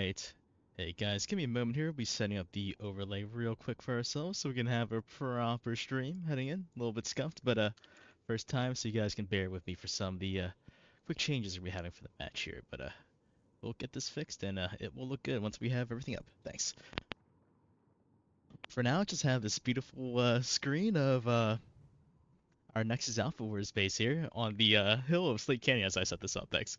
right. Hey guys, give me a moment here. We'll be setting up the overlay real quick for ourselves so we can have a proper stream heading in. A little bit scuffed, but first time, so you guys can bear with me for some of the quick changes we'll be having for the match here. But we'll get this fixed and it will look good once we have everything up. Thanks. For now, just have this beautiful screen of our Nexus Alpha Wars base here on the hill of Slate Canyon as I set this up. Thanks.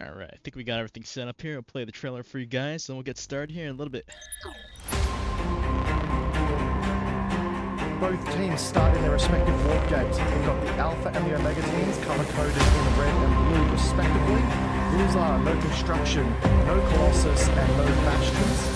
Alright, I think we got everything set up here. I'll play the trailer for you guys, and we'll get started here in a little bit. Both teams start in their respective warp gates. We've got the Alpha and the Omega teams color-coded in red and blue respectively. Rules are no construction, no Colossus, and no Bastions.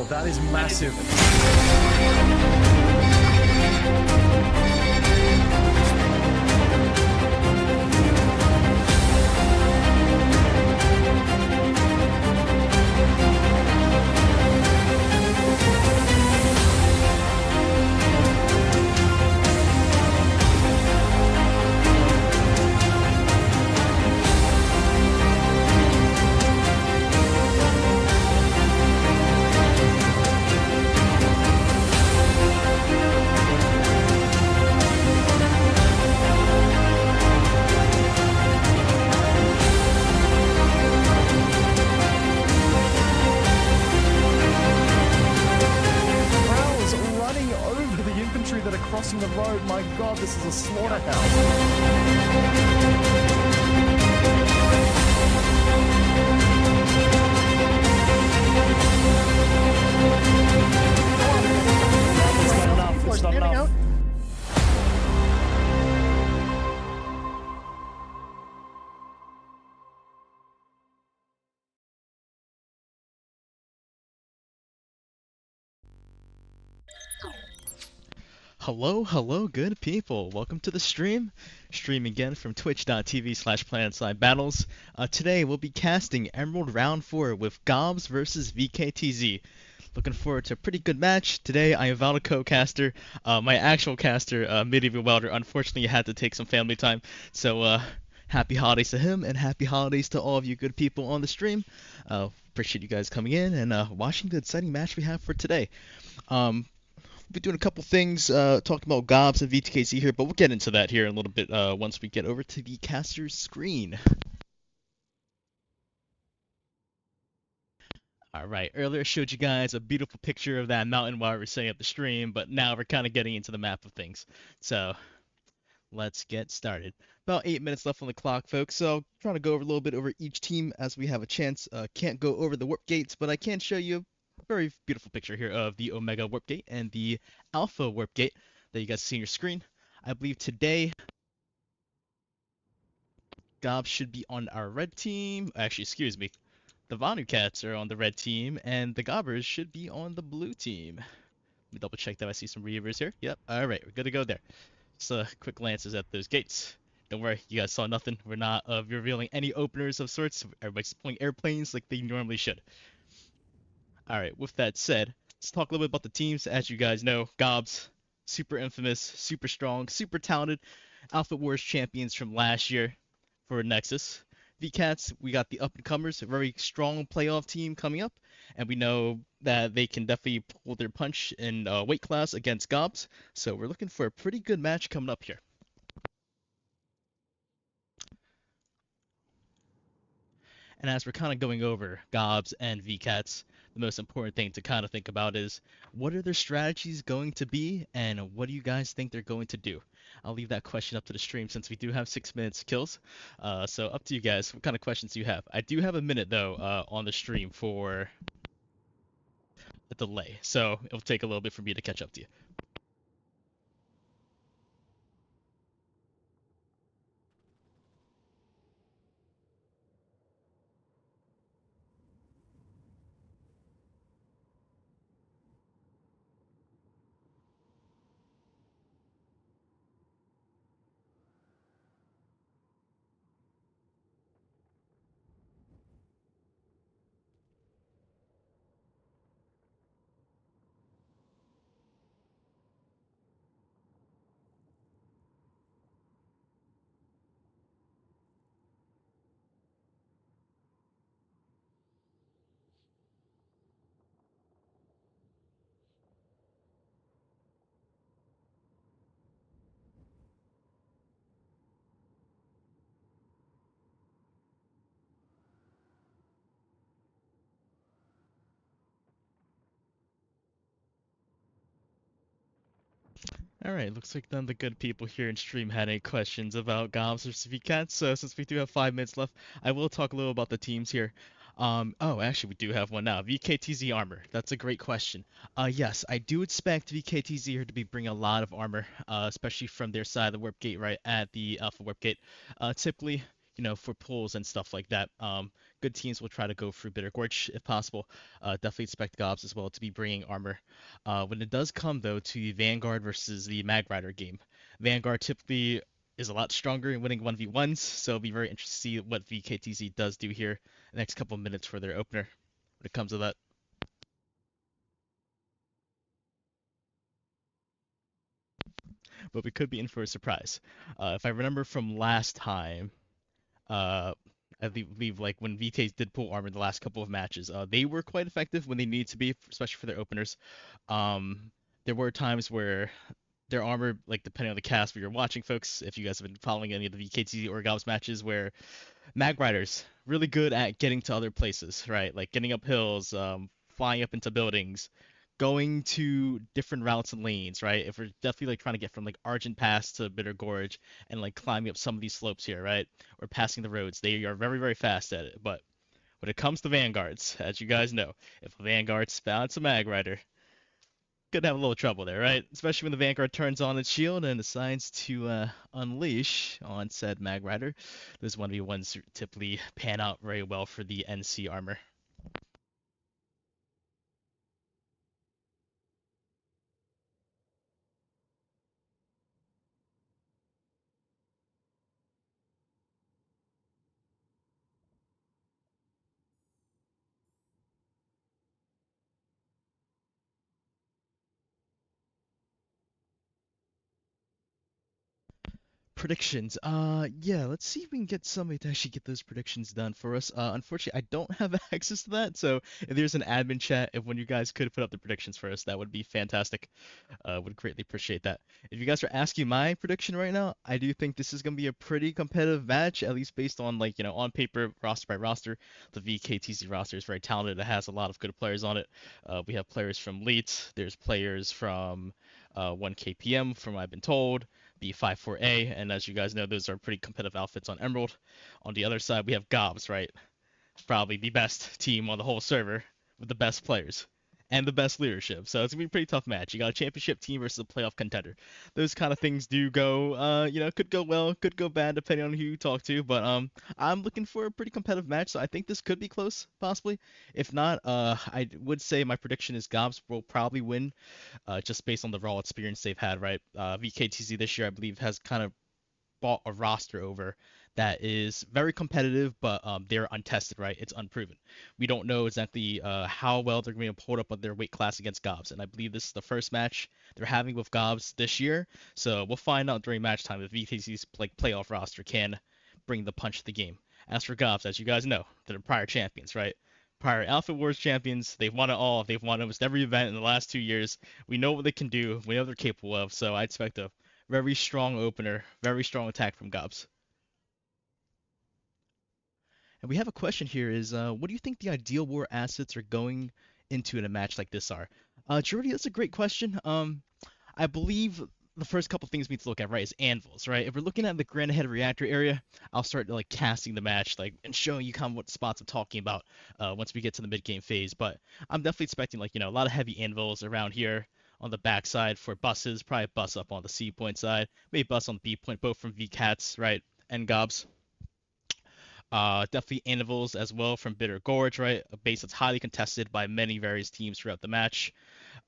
That is massive. That are crossing the road. My God, this is a slaughterhouse. It's not enough. Hello, good people. Welcome to the stream. Stream again from twitch.tv/PlanetSideBattles. Today we'll be casting Emerald Round 4 with GOBS versus VKTZ. Looking forward to a pretty good match. Today I involved a co-caster. My actual caster, Medieval Welder, unfortunately had to take some family time. So happy holidays to him and happy holidays to all of you good people on the stream. Appreciate you guys coming in and watching the exciting match we have for today. We'll be doing a couple things, talking about GOBS and VKTZ here, but we'll get into that here in a little bit once we get over to the caster's screen. Alright, earlier I showed you guys a beautiful picture of that mountain while we were setting up the stream, but now we're kind of getting into the map of things. So, let's get started. About 8 minutes left on the clock, folks, so I'm trying to go over a little bit over each team as we have a chance. Can't go over the warp gates, but I can show you very beautiful picture here of the Omega warp gate and the Alpha warp gate that you guys see on your screen. I believe today GOBS should be on our red team. Actually, excuse me. The Vanu Cats are on the red team, and the Gobbers should be on the blue team. Let me double check that I see some Reavers here. Yep, alright, we're good to go there. So, quick glances at those gates. Don't worry, you guys saw nothing. We're not revealing any openers of sorts. Everybody's pulling airplanes like they normally should. Alright, with that said, let's talk a little bit about the teams. As you guys know, GOBS, super infamous, super strong, super talented. Alpha Wars champions from last year for Nexus. VCats, we got the up and comers, a very strong playoff team coming up, and we know that they can definitely pull their punch in weight class against GOBS. So we're looking for a pretty good match coming up here. And as we're kind of going over GOBS and VCats, the most important thing to kind of think about is what are their strategies going to be and what do you guys think they're going to do? I'll leave that question up to the stream since we do have 6 minutes kills. So up to you guys. What kind of questions do you have? I do have a minute though on the stream for a delay, so it'll take a little bit for me to catch up to you. All right, looks like none of the good people here in stream had any questions about GOBS or VCats. So since we do have 5 minutes left, I will talk a little about the teams here. Oh, actually, we do have one now. VKTZ armor. That's a great question. Yes, I do expect VKTZ here to be bringing a lot of armor, especially from their side of the warp gate, right at the Alpha warp gate. Typically, for pulls and stuff like that. Good teams will try to go through Bitter Gorge if possible. Definitely expect GOBS as well to be bringing armor. When it does come though to the Vanguard versus the Mag Rider game, Vanguard typically is a lot stronger in winning 1v1s, so it'll be very interesting to see what VKTZ does do here the next couple of minutes for their opener when it comes to that. But we could be in for a surprise. If I remember from last time, uh, I believe like when VTs did pull armor in the last couple of matches, they were quite effective when they needed to be, especially for their openers. Um, there were times where their armor, like depending on the cast where you're watching, folks, if you guys have been following any of the VKT or GOBS matches, where Mag Riders really good at getting to other places, right? Like getting up hills, flying up into buildings, going to different routes and lanes, right? If we're definitely like trying to get from like Argent Pass to Bitter Gorge and like climbing up some of these slopes here, right? Or passing the roads, they are very, very fast at it. But when it comes to Vanguards, as you guys know, if a Vanguard spouts a Mag Rider, could have a little trouble there, right? Especially when the Vanguard turns on its shield and decides to unleash on said Mag Rider. Those 1v1s typically pan out very well for the NC armor. Predictions. Yeah, let's see if we can get somebody to actually get those predictions done for us. Unfortunately, I don't have access to that, so if there's an admin chat, if one of you guys could put up the predictions for us, that would be fantastic. Would greatly appreciate that. If you guys are asking my prediction right now, I do think this is gonna be a pretty competitive match, at least based on like, on paper, roster by roster. The VKTC roster is very talented. It has a lot of good players on it. We have players from Leet, there's players from 1KPM, from what I've been told, the 54A, and as you guys know, those are pretty competitive outfits on Emerald. On the other side, we have GOBS, right? Probably the best team on the whole server with the best players and the best leadership. So it's gonna be a pretty tough match. You got a championship team versus a playoff contender. Those kind of things do go, could go well, could go bad depending on who you talk to. But I'm looking for a pretty competitive match, so I think this could be close, possibly. If not, I would say my prediction is GOBS will probably win, just based on the raw experience they've had. Right, VKTZ this year, I believe, has kind of brought a roster over that is very competitive, but they're untested, right? It's unproven. We don't know exactly how well they're going to hold up on their weight class against GOBS, and I believe this is the first match they're having with GOBS this year. So we'll find out during match time if VKTZ's playoff roster can bring the punch to the game. As for GOBS, as you guys know, they're the prior champions, right? Prior Alpha Wars champions. They've won it all. They've won almost every event in the last 2 years. We know what they can do. We know what they're capable of. So I expect a very strong opener, very strong attack from GOBS. And we have a question here is, what do you think the ideal war assets are going into in a match like this are? Jordy, that's a great question. I believe the first couple things we need to look at, right, is anvils, right? If we're looking at the Grand Head Reactor area, I'll start like casting the match, like, and showing you kind of what spots I'm talking about once we get to the mid game phase. But I'm definitely expecting like, a lot of heavy anvils around here on the backside for buses, probably a bus up on the C point side, maybe bus on the B point, both from VKATZ, right, and GOBS. Definitely anvils as well from Bitter Gorge, right? A base that's highly contested by many various teams throughout the match.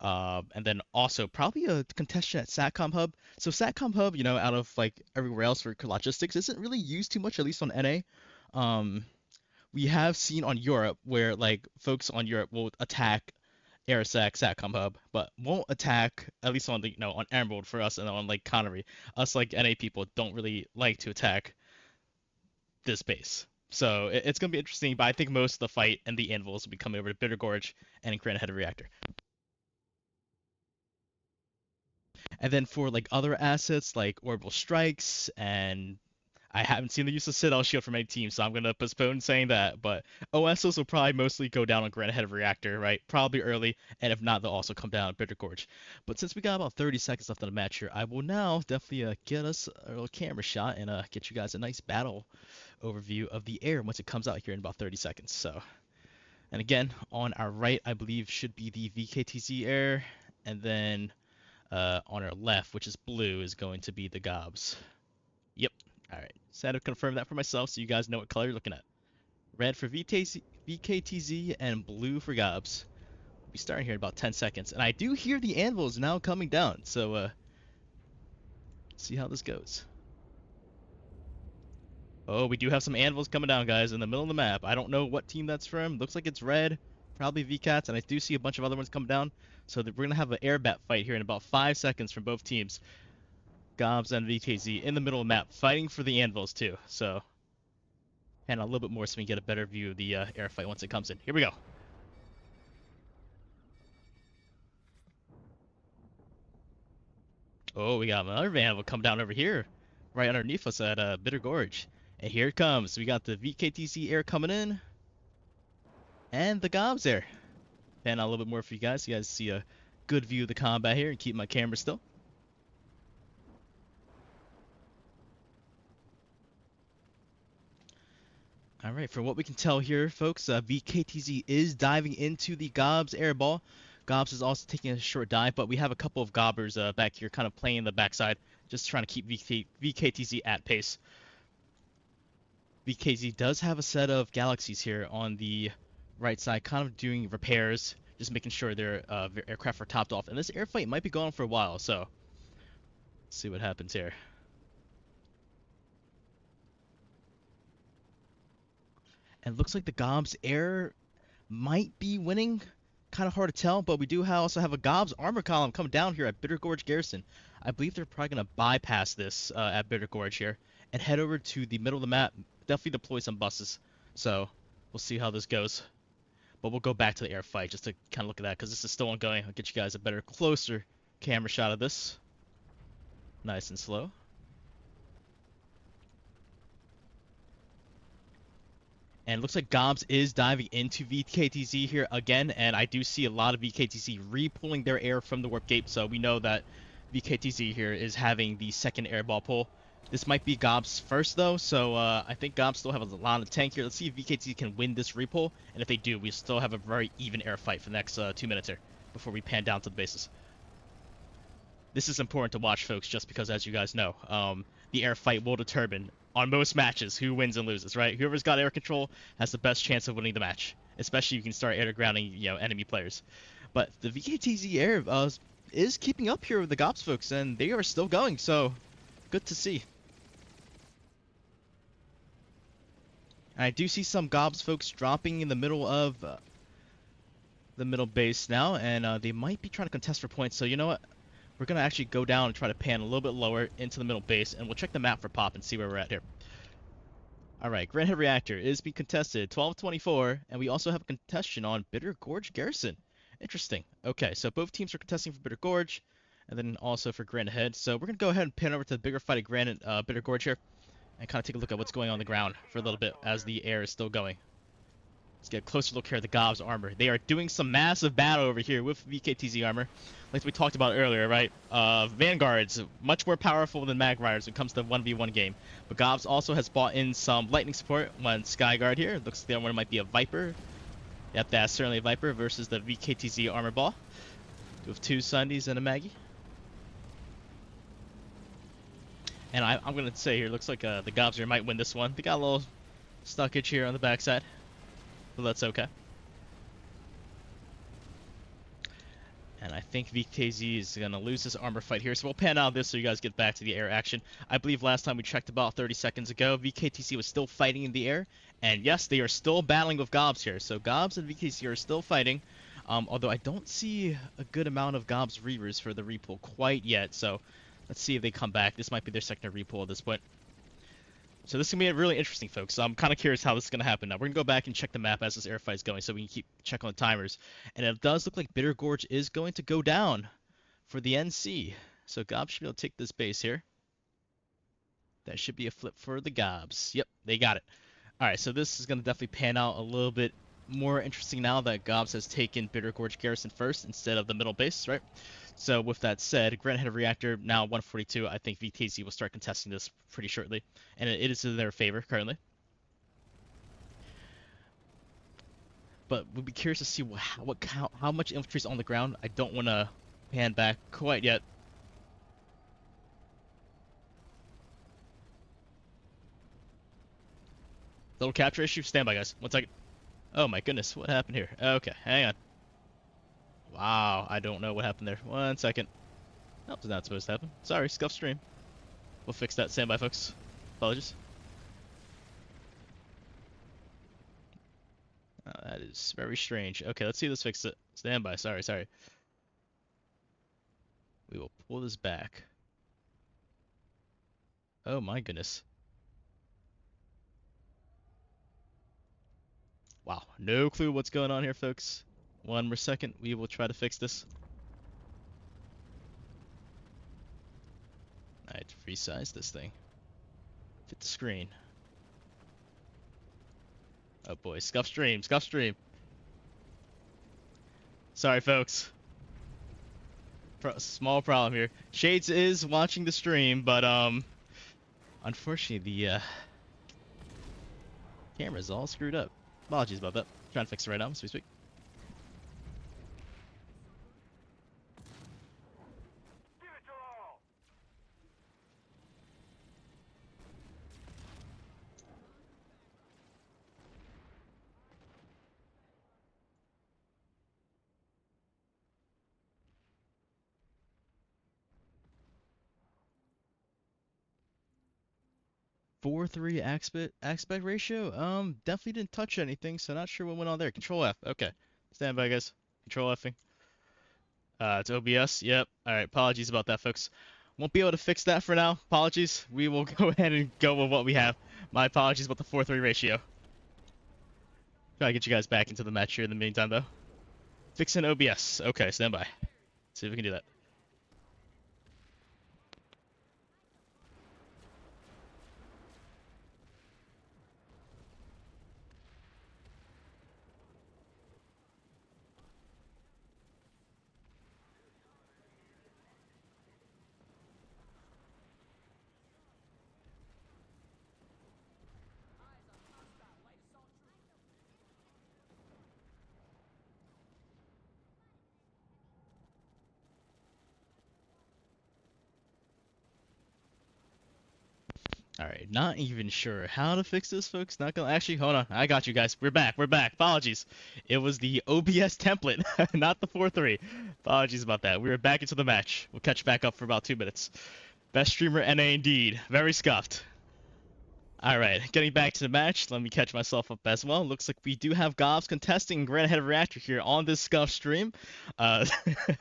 And then also probably a contestant at Satcom Hub. So Satcom Hub, out of like everywhere else for logistics, isn't really used too much, at least on NA. We have seen on Europe where like folks on Europe will attack Airsac, Satcom Hub, but won't attack, at least on the on Emerald for us and on like Connery. Us like NA people don't really like to attack this base. So it's going to be interesting, but I think most of the fight and the anvils will be coming over to Bitter Gorge and Grand Head Reactor. And then for like other assets like Orbital Strikes, and I haven't seen the use of Citadel Shield from any team, so I'm going to postpone saying that. But OSs will probably mostly go down on Grand Head Reactor, right? Probably early, and if not, they'll also come down on Bitter Gorge. But since we got about 30 seconds left in the match here, I will now definitely get us a little camera shot and get you guys a nice battle overview of the air once it comes out here in about 30 seconds. So, and again, on our right, I believe should be the VKTZ air, and then on our left, which is blue, is going to be the GOBS. Yep. All right. So I had to confirm that for myself, so you guys know what color you're looking at. Red for VKTZ and blue for GOBS. We'll be starting here in about 10 seconds, and I do hear the anvils now coming down. So see how this goes. Oh, we do have some anvils coming down, guys, in the middle of the map. I don't know what team that's from. Looks like it's red, probably VKATZ, and I do see a bunch of other ones coming down. So we're going to have an air bat fight here in about 5 seconds from both teams. GOBS and VKZ in the middle of the map, fighting for the anvils too. So, and a little bit more so we can get a better view of the air fight once it comes in. Here we go. Oh, we got another anvil come down over here, right underneath us at Bitter Gorge. And here it comes. We got the VKTZ air coming in, and the GOBS air. And a little bit more for you guys. You guys see a good view of the combat here, and keep my camera still. All right, from what we can tell here, folks, VKTZ is diving into the GOBS airball. GOBS is also taking a short dive, but we have a couple of gobbers back here kind of playing the backside, just trying to keep VKTZ at pace. VKTZ does have a set of galaxies here on the right side, kind of doing repairs, just making sure their aircraft are topped off. And this air fight might be going on for a while, so let's see what happens here. And looks like the GOBS air might be winning. Kind of hard to tell, but we do also have a GOBS armor column coming down here at Bitter Gorge Garrison. I believe they're probably going to bypass this at Bitter Gorge here and head over to the middle of the map. Definitely deploy some buses. So we'll see how this goes. But we'll go back to the air fight just to kind of look at that because this is still ongoing. I'll get you guys a better, closer camera shot of this. Nice and slow. And it looks like GOBS is diving into VKTZ here again, and I do see a lot of VKTZ re-pulling their air from the warp gate, so we know that VKTZ here is having the second airball pull. This might be GOBS first, though, so I think GOBS still have a lot of tank here. Let's see if VKTZ can win this repull, and if they do, we still have a very even air fight for the next 2 minutes here before we pan down to the bases. This is important to watch, folks, just because, as you guys know, the air fight will determine on most matches who wins and loses, right? Whoever's got air control has the best chance of winning the match, especially if you can start air grounding, enemy players. But the VKTZ air is keeping up here with the GOBS folks, and they are still going, so good to see. And I do see some GOBS folks dropping in the middle of the middle base now, and they might be trying to contest for points. So you know what? We're going to actually go down and try to pan a little bit lower into the middle base, and we'll check the map for pop and see where we're at here. Alright, Grand Head Reactor is being contested 12-24, and we also have a contestation on Bitter Gorge Garrison. Interesting. Okay, so both teams are contesting for Bitter Gorge, and then also for Grand Head. So we're going to go ahead and pan over to the bigger fight at Bitter Gorge here, and kind of take a look at what's going on the ground for a little bit as the air is still going. Let's get a closer look here at the GOBS armor. They are doing some massive battle over here with VKTZ armor, like we talked about earlier, right? Vanguards, much more powerful than Mag Riders when it comes to 1v1 game. But GOBS also has bought in some lightning support. One Skyguard here. Looks like the other one might be a Viper. Yep, that's certainly a Viper versus the VKTZ armor ball. With 2 Sundays and a Maggie. And I'm going to say here, looks like the GOBS here might win this one. They got a little stuckage here on the backside. But that's okay. And I think VKTZ is going to lose this armor fight here. So we'll pan out this so you guys get back to the air action. I believe last time we checked about 30 seconds ago, VKTZ was still fighting in the air. And yes, they are still battling with GOBS here. So GOBS and VKTZ are still fighting. Although I don't see a good amount of GOBS Reavers for the repull quite yet. So let's see if they come back. This might be their secondary repull at this point. So this is going to be really interesting, folks. I'm kind of curious how this is going to happen. Now, we're going to go back and check the map as this air fight is going so we can keep check on the timers. And it does look like Bitter Gorge is going to go down for the NC. So GOBS should be able to take this base here. That should be a flip for the GOBS. Yep, they got it. All right, so this is going to definitely pan out a little bit more interesting now that GOBS has taken Bitter Gorge Garrison first instead of the middle base, right? So with that said, Grand Head Reactor now 142. I think VKTZ will start contesting this pretty shortly, and it is in their favor currently. But we'll be curious to see how much infantry is on the ground. I don't want to pan back quite yet. Little capture issue. Stand by, guys. 1 second. Oh my goodness, what happened here? Okay, hang on. Wow, I don't know what happened there. 1 second. That was not supposed to happen. Sorry, scuff stream. We'll fix that. Stand by, folks. Apologies. Oh, that is very strange. Okay, let's see if this fixes it. Stand by. Sorry. We will pull this back. Oh my goodness. Wow, no clue what's going on here, folks. 1 more second, we will try to fix this. I had to resize this thing. Fit the screen. Oh boy, scuff stream. Sorry, folks. Small problem here. Shades is watching the stream, but unfortunately the camera's all screwed up. Apologies about that. Trying to fix it right now as we speak. Four-three aspect ratio. Definitely didn't touch anything, so not sure what went on there. Control F. Okay, stand by, guys. Control Fing. It's OBS. Yep. All right. Apologies about that, folks. Won't be able to fix that for now. Apologies. We will go ahead and go with what we have. My apologies about the 4-3 ratio. Try to get you guys back into the match here in the meantime, though. Fixing OBS. Okay, stand by. See if we can do that. Alright, not even sure how to fix this, folks. Not gonna actually hold on. I got you guys. We're back. Apologies. It was the OBS template, not the 4-3. Apologies about that. We were back into the match. We'll catch back up for about 2 minutes. Best streamer NA indeed. Very scuffed. Alright, getting back to the match, let me catch myself up as well. Looks like we do have GOBS contesting Grand Head Reactor here on this Scuff stream. Uh,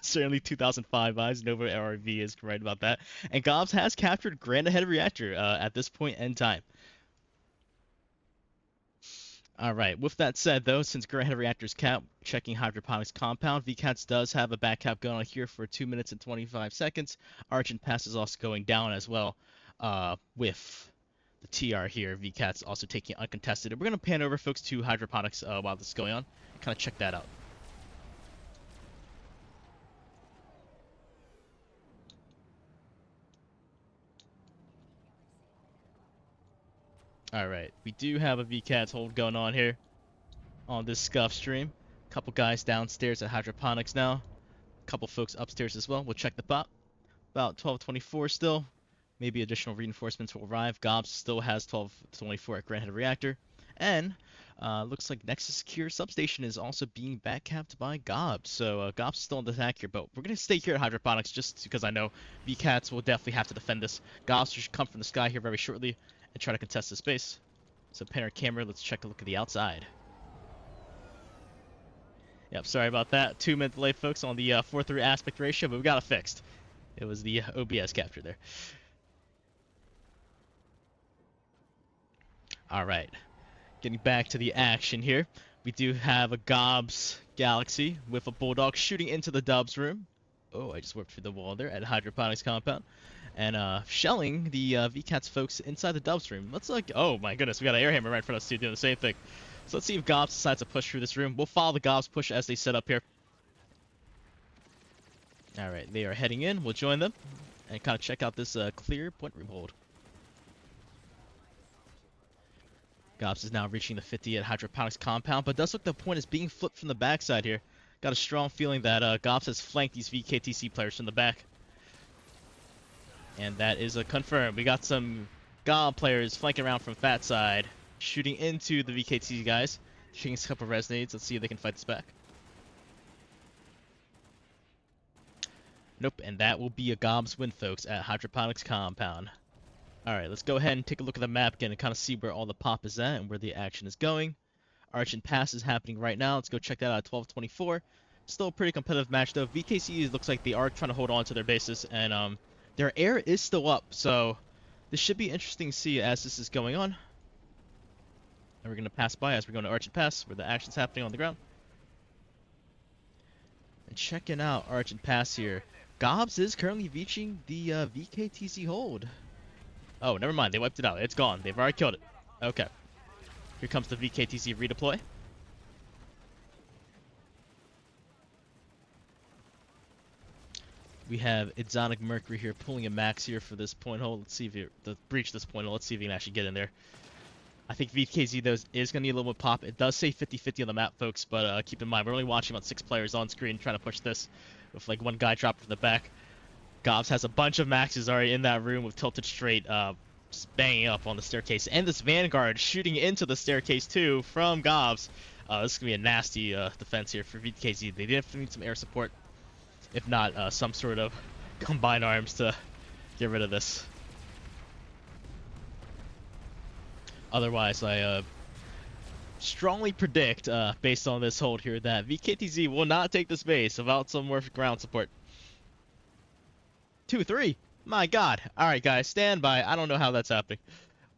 certainly 2005 vibes, Nova RV is right about that. And GOBS has captured Grand Head Reactor at this point in time. Alright, with that said though, since Grand Head Reactor's cap, checking Hydroponics Compound, VKTZ does have a back cap going on here for 2 minutes and 25 seconds. Arch and Pass is also going down as well with the TR here. VKTZ also taking it uncontested. And we're going to pan over, folks, to Hydroponics while this is going on. Kind of check that out. Alright, we do have a VKTZ hold going on here on this Scuff stream. A couple guys downstairs at Hydroponics now. A couple folks upstairs as well. We'll check the pop. About 12:24 still. Maybe additional reinforcements will arrive. GOBS still has 12:24 at Grand Head Reactor. And looks like Nexus Secure Substation is also being backcapped by GOBS. So GOBS is still on the attack here, but we're going to stay here at Hydroponics just because I know VKTZ will definitely have to defend this. GOBS should come from the sky here very shortly and try to contest the space. So pan our camera, let's check a look at the outside. Yep, sorry about that. 2-minute delay, folks, on the 4:3 aspect ratio, but we got it fixed. It was the OBS capture there. Alright, getting back to the action here. We do have a GOBS Galaxy with a Bulldog shooting into the Dubs room. Oh, I just warped through the wall there at Hydroponics Compound. And shelling the VKTZ folks inside the Dubs room. Let's oh my goodness, we got an Airhammer right in front of us too, doing the same thing. So let's see if GOBS decides to push through this room. We'll follow the GOBS push as they set up here. Alright, they are heading in. We'll join them and kind of check out this clear point room hold. GOBS is now reaching the 50 at Hydroponics Compound, but it does look the point is being flipped from the backside here. Got a strong feeling that GOBS has flanked these VKTZ players from the back. And that is a confirm. We got some GOB players flanking around from Fat side, shooting into the VKTZ guys. Shooting a couple of resonades. Let's see if they can fight this back. Nope, and that will be a GOBS win, folks, at Hydroponics Compound. Alright, let's go ahead and take a look at the map again and kind of see where all the pop is at and where the action is going. Arch and Pass is happening right now. Let's go check that out at 12:24. Still a pretty competitive match, though. VKC looks like they are trying to hold on to their bases, and their air is still up, so this should be interesting to see as this is going on. And we're going to pass by as we're going to Arch and Pass, where the action's happening on the ground. And checking out Arch and Pass here. GOBS is currently reaching the VKTZ hold. Oh, never mind. They wiped it out. It's gone. They've already killed it. Okay. Here comes the VKTZ redeploy. We have Exotic Mercury here pulling a max here for this point hole. Let's see if to breach this point hole. Let's see if he can actually get in there. I think VKZ though is going to need a little bit of pop. It does say 50-50 on the map, folks, but keep in mind we're only watching about 6 players on screen trying to push this with like one guy dropped from the back. GOBS has a bunch of maxes already in that room with tilted straight, just banging up on the staircase, and this Vanguard shooting into the staircase too from GOBS. This is gonna be a nasty defense here for VKZ. They definitely need some air support, if not some sort of combined arms to get rid of this. Otherwise, I strongly predict, based on this hold here, that VKTZ will not take this base without some more ground support. 2-3. My god. Alright, guys, stand by. I don't know how that's happening.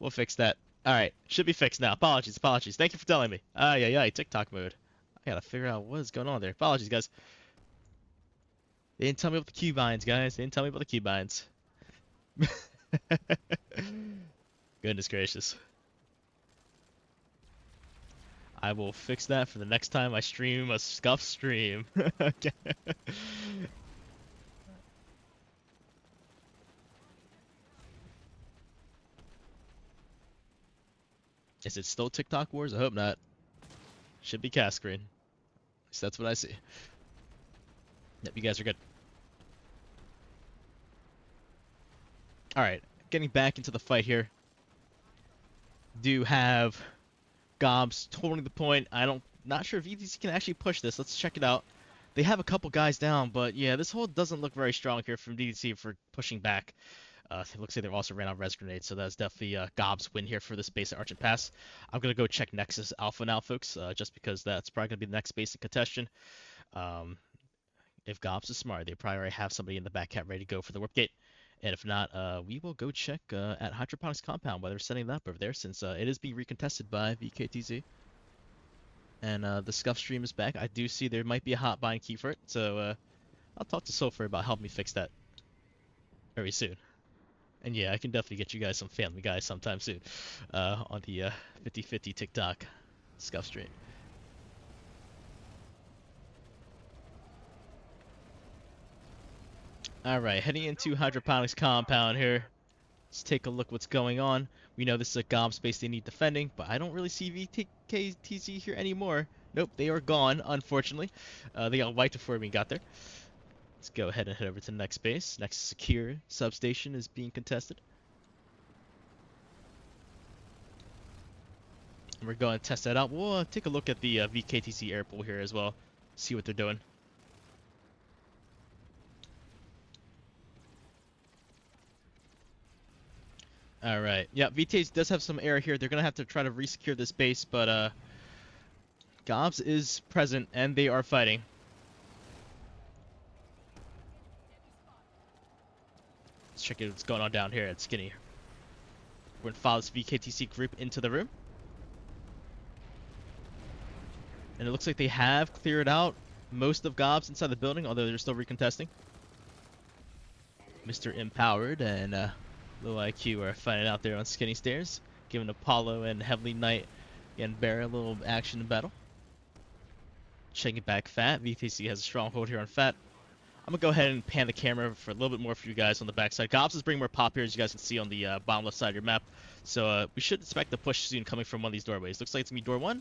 We'll fix that. Alright, should be fixed now. Apologies. Thank you for telling me. Yeah, TikTok mode. I gotta figure out what is going on there. Apologies, guys. They didn't tell me about the keybinds, guys. They didn't tell me about the keybinds. Goodness gracious. I will fix that for the next time I stream a Scuff stream. Okay. Is it still TikTok Wars? I hope not. Should be cast screen. At least that's what I see. Yep, you guys are good. Alright, getting back into the fight here. Do have GOBS holding the point. Not sure if VTC can actually push this. Let's check it out. They have a couple guys down, but yeah, this hold doesn't look very strong here from DDC for pushing back. It looks like they also ran out of res grenades, so that's definitely GOBS win here for this base at Argent Pass. I'm gonna go check Nexus Alpha now, folks, just because that's probably gonna be the next base in contention. Um, if GOBS is smart, they probably already have somebody in the back cat ready to go for the warp gate. And if not, we will go check at Hydroponics Compound whether they're setting that up over there, since it is being recontested by VKTZ. And the Scuff stream is back. I do see there might be a hot bind key for it, so I'll talk to Sulfur about helping me fix that very soon. And yeah, I can definitely get you guys some Family Guy sometime soon on the 50/50 TikTok Scuff stream. Alright, heading into Hydroponics Compound here. Let's take a look what's going on. We know this is a GOBS space they need defending, but I don't really see VKTZ here anymore. Nope, they are gone, unfortunately. They got wiped before we got there. Let's go ahead and head over to the next base. Next secure substation is being contested. And we're going to test that out. We'll take a look at the VKTZ air pool here as well. See what they're doing. Alright, yeah, VTZ does have some air here. They're going to have to try to resecure this base, but GOBS is present and they are fighting. Let's check out what's going on down here at Skinny. We're going to follow this VKTC group into the room. And it looks like they have cleared out most of GOBS inside the building, although they're still recontesting. Mr. Empowered and Low IQ are fighting out there on Skinny Stairs, giving Apollo and Heavenly Knight and Bear a little action in battle. Checking back Fat. VTC has a stronghold here on Fat. I'm going to go ahead and pan the camera for a little bit more for you guys on the backside. GOBS is bringing more pop here, as you guys can see on the bottom left side of your map. So we should expect a push soon coming from one of these doorways. Looks like it's going to be door 1.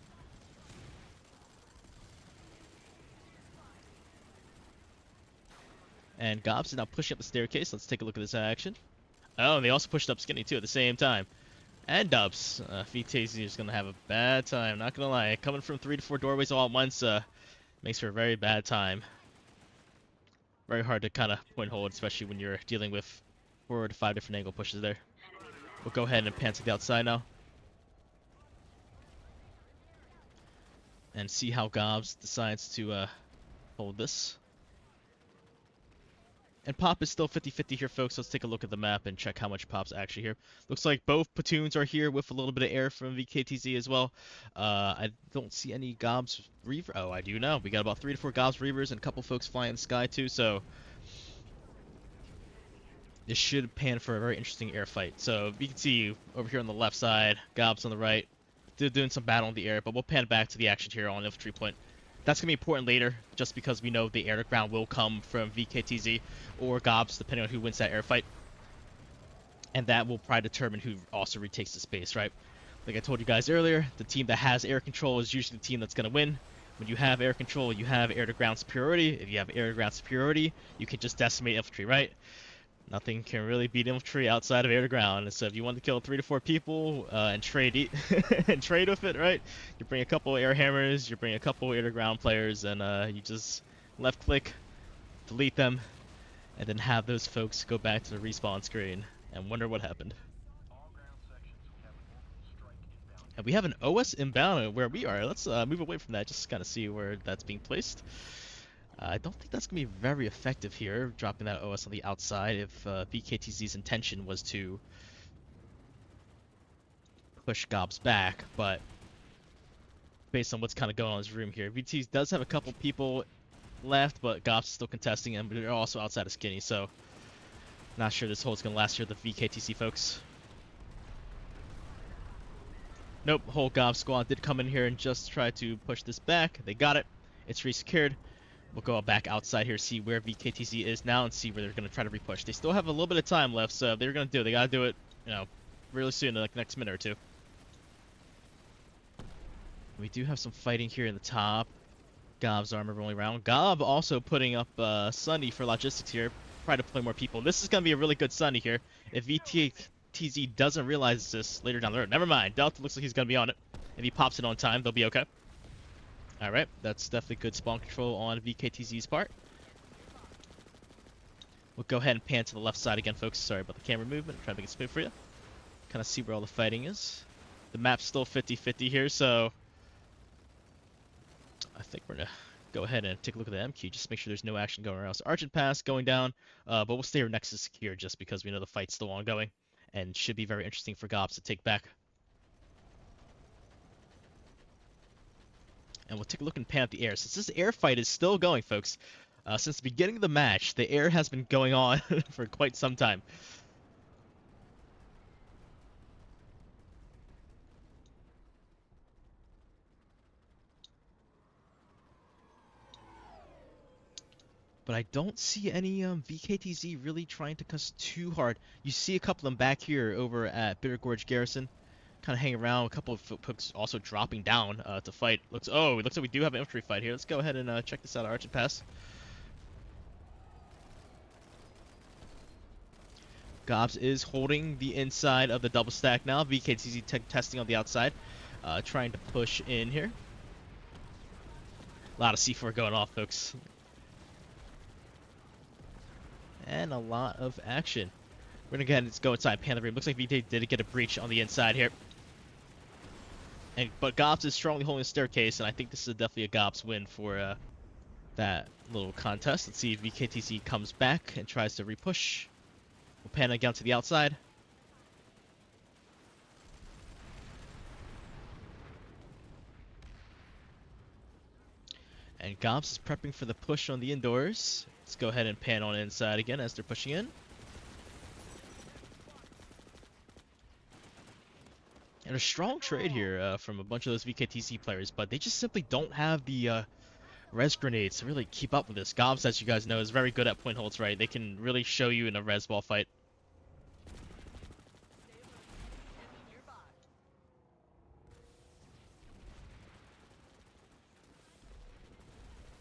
And GOBS is now pushing up the staircase. Let's take a look at this action. Oh, and they also pushed up Skinny too at the same time. And Dubs. VTZ is going to have a bad time, not going to lie. Coming from 3 to 4 doorways all at once makes for a very bad time. Very hard to kind of point hold, especially when you're dealing with 4 to 5 different angle pushes there. We'll go ahead and pan to the outside now. And see how GOBS decides to hold this. And Pop is still 50-50 here, folks. Let's take a look at the map and check how much Pop's actually here. Looks like both platoons are here with a little bit of air from VKTZ as well. I don't see any GOBS Reaver. Oh, I do now. We got about 3 to 4 GOBS Reavers and a couple folks flying in the sky too, so this should pan for a very interesting air fight. So you can see over here on the left side, GOBS on the right. They're doing some battle in the air, but we'll pan back to the action here on infantry point. That's going to be important later, just because we know the air to ground will come from VKTZ or GOBS, depending on who wins that air fight. And that will probably determine who also retakes the space, right? Like I told you guys earlier, the team that has air control is usually the team that's going to win. When you have air control, you have air to ground superiority. If you have air to ground superiority, you can just decimate infantry, right? Nothing can really beat infantry outside of air to ground. So if you want to kill 3 to 4 people and trade and trade with it, right? You bring a couple air hammers, you bring a couple air to ground players, and you just left click, delete them, and then have those folks go back to the respawn screen and wonder what happened. And we have an OS inbound where we are. Let's move away from that, just kind of see where that's being placed. I don't think that's going to be very effective here, dropping that OS on the outside if VKTZ's intention was to push GOBS back, but based on what's kind of going on in this room here, VT does have a couple people left, but GOBS is still contesting, and they're also outside of Skinny, so not sure this hold's going to last here, the VKTC folks. Nope, whole GOBS squad did come in here and just try to push this back. They got it. It's resecured. We'll go back outside here, see where VKTZ is now, and see where they're going to try to repush. They still have a little bit of time left, so they're going to do it. They got to do it, you know, really soon, like next minute or two. We do have some fighting here in the top. GOBS armor rolling around. GOB also putting up Sunny for logistics here. Try to play more people. This is going to be a really good Sunny here. If VKTZ doesn't realize this later down the road, never mind. Delta looks like he's going to be on it. If he pops it on time, they'll be okay. Alright, that's definitely good spawn control on VKTZ's part. We'll go ahead and pan to the left side again, folks. Sorry about the camera movement. I'm trying to make it smooth for you. Kind of see where all the fighting is. The map's still 50-50 here, so I think we're going to go ahead and take a look at the MQ. Just make sure there's no action going around. So Argent Pass going down, but we'll stay next to secure just because we know the fight's still ongoing and should be very interesting for GOBS to take back. And we'll take a look and pan at the air. Since this air fight is still going, folks, since the beginning of the match, the air has been going on for quite some time. But I don't see any VKTZ really trying to cuss too hard. You see a couple of them back here over at Bitter Gorge Garrison, kind of hanging around. A couple of folks also dropping down to fight. It looks like we do have an infantry fight here. Let's go ahead and check this out. Argent Pass. GOBS is holding the inside of the double stack now. VKTZ testing on the outside, trying to push in here. A lot of C4 going off, folks. And a lot of action. We're gonna go ahead and go inside, pan the room. Looks like VT did get a breach on the inside here. But GOBS is strongly holding the staircase, and I think this is definitely a GOBS win for that little contest. Let's see if VKTZ comes back and tries to repush. We'll pan again to the outside. And GOBS is prepping for the push on the indoors. Let's go ahead and pan on inside again as they're pushing in. And a strong trade here from a bunch of those VKTC players, but they just simply don't have the res grenades to really keep up with this. GOBS, as you guys know, is very good at point holds, right? They can really show you in a res ball fight.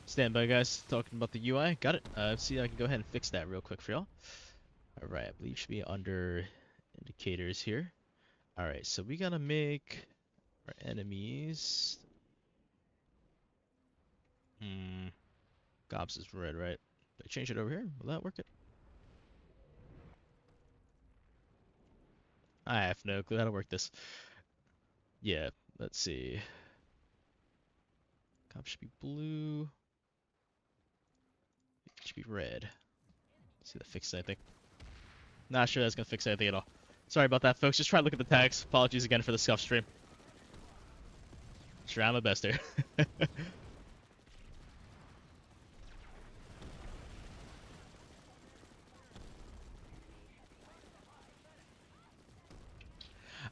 Stand by, guys. Talking about the UI. Got it. Let's see if I can go ahead and fix that real quick for y'all. Alright, I believe it should be under indicators here. Alright, so we gotta make our enemies. GOBS is red, right? Did I change it over here? Will that work it? I have no clue how to work this. Yeah, let's see. GOBS should be blue. It should be red. Let's see if that fixes anything. Not sure that's gonna fix anything at all. Sorry about that, folks. Just try to look at the tags. Apologies again for the scuff stream. Try my best here.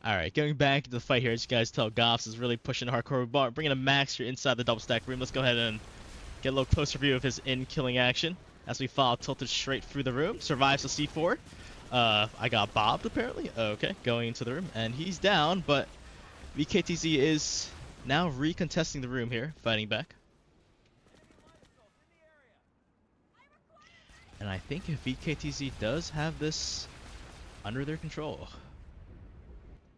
Alright, going back to the fight here, as you guys tell, GOBS is really pushing hardcore, bringing a max here inside the double stack room. Let's go ahead and get a little closer view of his in-killing action. As we fall tilted straight through the room, survives the C4. I got bobbed apparently. Okay, going into the room, and he's down, but VKTZ is now recontesting the room here, fighting back. And I think if VKTZ does have this under their control.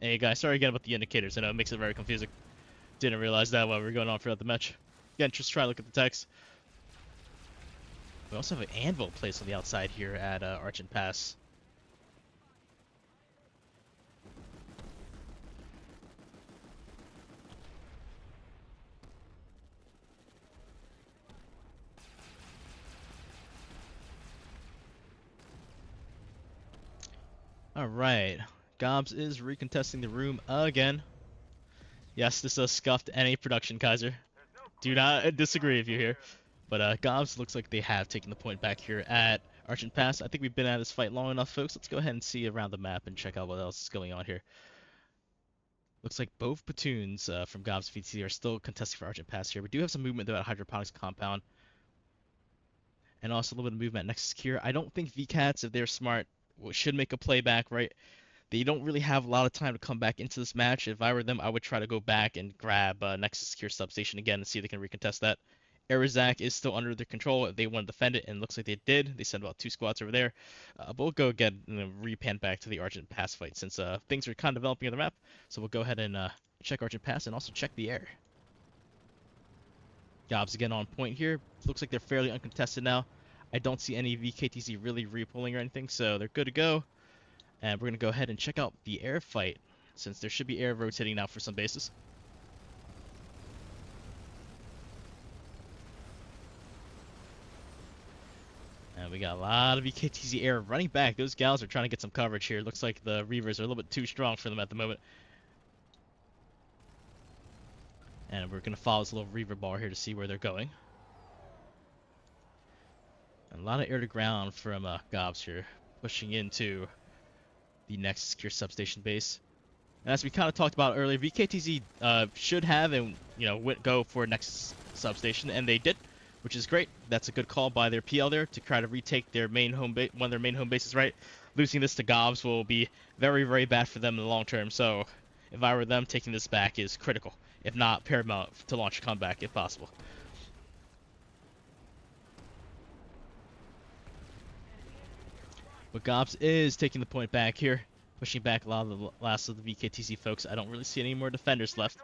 Hey guys, sorry again about the indicators. I know it makes it very confusing. Didn't realize that while we were going on throughout the match. Again, just try to look at the text. We also have an anvil placed on the outside here at Argent Pass. Alright. GOBS is recontesting the room again. Yes, this is scuffed NA production, Kaiser. Do not disagree with you here. But GOBS looks like they have taken the point back here at Argent Pass. I think we've been at this fight long enough, folks. Let's go ahead and see around the map and check out what else is going on here. Looks like both platoons from GOBS VT are still contesting for Argent Pass here. We do have some movement though at Hydroponics Compound. And also a little bit of movement next to Secure. I don't think VCATs, if they're smart, should make a playback, right? They don't really have a lot of time to come back into this match. If I were them, I would try to go back and grab Nexus Secure Substation again and see if they can recontest that. Arizak is still under their control if they want to defend it, and it looks like they did. They sent about 2 squads over there. But we'll go get repan back to the Argent Pass fight since things are kind of developing on the map. So we'll go ahead and check Argent Pass and also check the air. GOBS again on point here. Looks like they're fairly uncontested now. I don't see any VKTZ really repulling or anything, so they're good to go. And we're going to go ahead and check out the air fight, since there should be air rotating now for some bases. And we got a lot of VKTZ air running back. Those gals are trying to get some coverage here. Looks like the Reavers are a little bit too strong for them at the moment. And we're going to follow this little Reaver bar here to see where they're going. And a lot of air to ground from GOBS here, pushing into the next secure substation base. And as we kind of talked about earlier, VKTZ should have and go for next substation, and they did, which is great. That's a good call by their PL there to try to retake their main home base, one of their main home bases. Right, losing this to GOBS will be very, very bad for them in the long term. So, if I were them, taking this back is critical, if not paramount, to launch a comeback if possible. But GOBS is taking the point back here, pushing back a lot of the last of the VKTZ folks. I don't really see any more defenders left.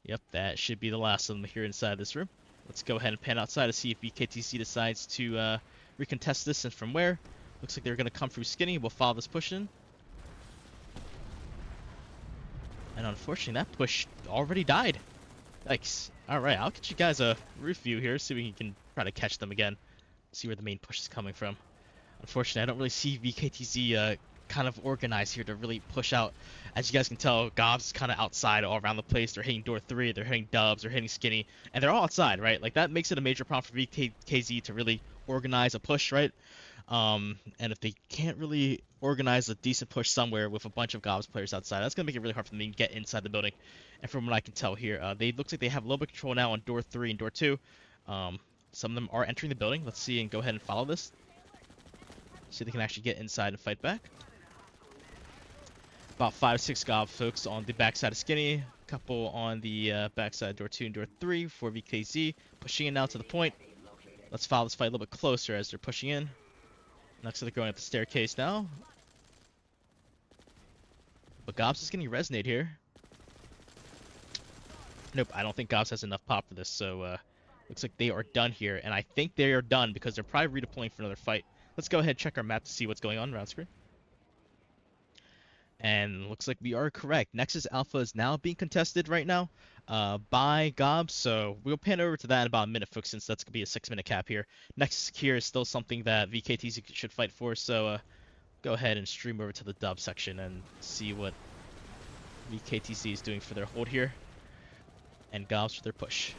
Yep, that should be the last of them here inside this room. Let's go ahead and pan outside to see if VKTZ decides to recontest this and from where. Looks like they're going to come through Skinny. We'll follow this push in. And unfortunately, that push already died. Yikes. Alright, I'll get you guys a roof view here, so we can try to catch them again. See where the main push is coming from. Unfortunately, I don't really see VKTZ kind of organized here to really push out. As you guys can tell, GOBS is kind of outside all around the place. They're hitting door 3, they're hitting dubs, they're hitting Skinny, and they're all outside, right? Like, that makes it a major problem for VKTZ to really organize a push, right? And if they can't really organize a decent push somewhere with a bunch of GOBS players outside, that's going to make it really hard for them to get inside the building. And from what I can tell here, they looks like they have a little bit of control now on door 3 and door 2. Some of them are entering the building. Let's see and go ahead and follow this. See if they can actually get inside and fight back. About 5 to 6 GOBS folks on the backside of Skinny. A couple on the backside door 2 and door 3 for VKTZ. Pushing in now to the point. Let's follow this fight a little bit closer as they're pushing in. Next, they're going up the staircase now. But GOBS is getting resonate here. Nope, I don't think GOBS has enough pop for this, so looks like they are done here. And I think they are done because they're probably redeploying for another fight. Let's go ahead and check our map to see what's going on around screen. And looks like we are correct. Nexus Alpha is now being contested right now by GOBS, so we'll pan over to that in about a minute, folks, since that's going to be a 6-minute cap here. Nexus here is still something that VKTZ should fight for, so go ahead and stream over to the dub section and see what VKTZ is doing for their hold here, and GOBS for their push.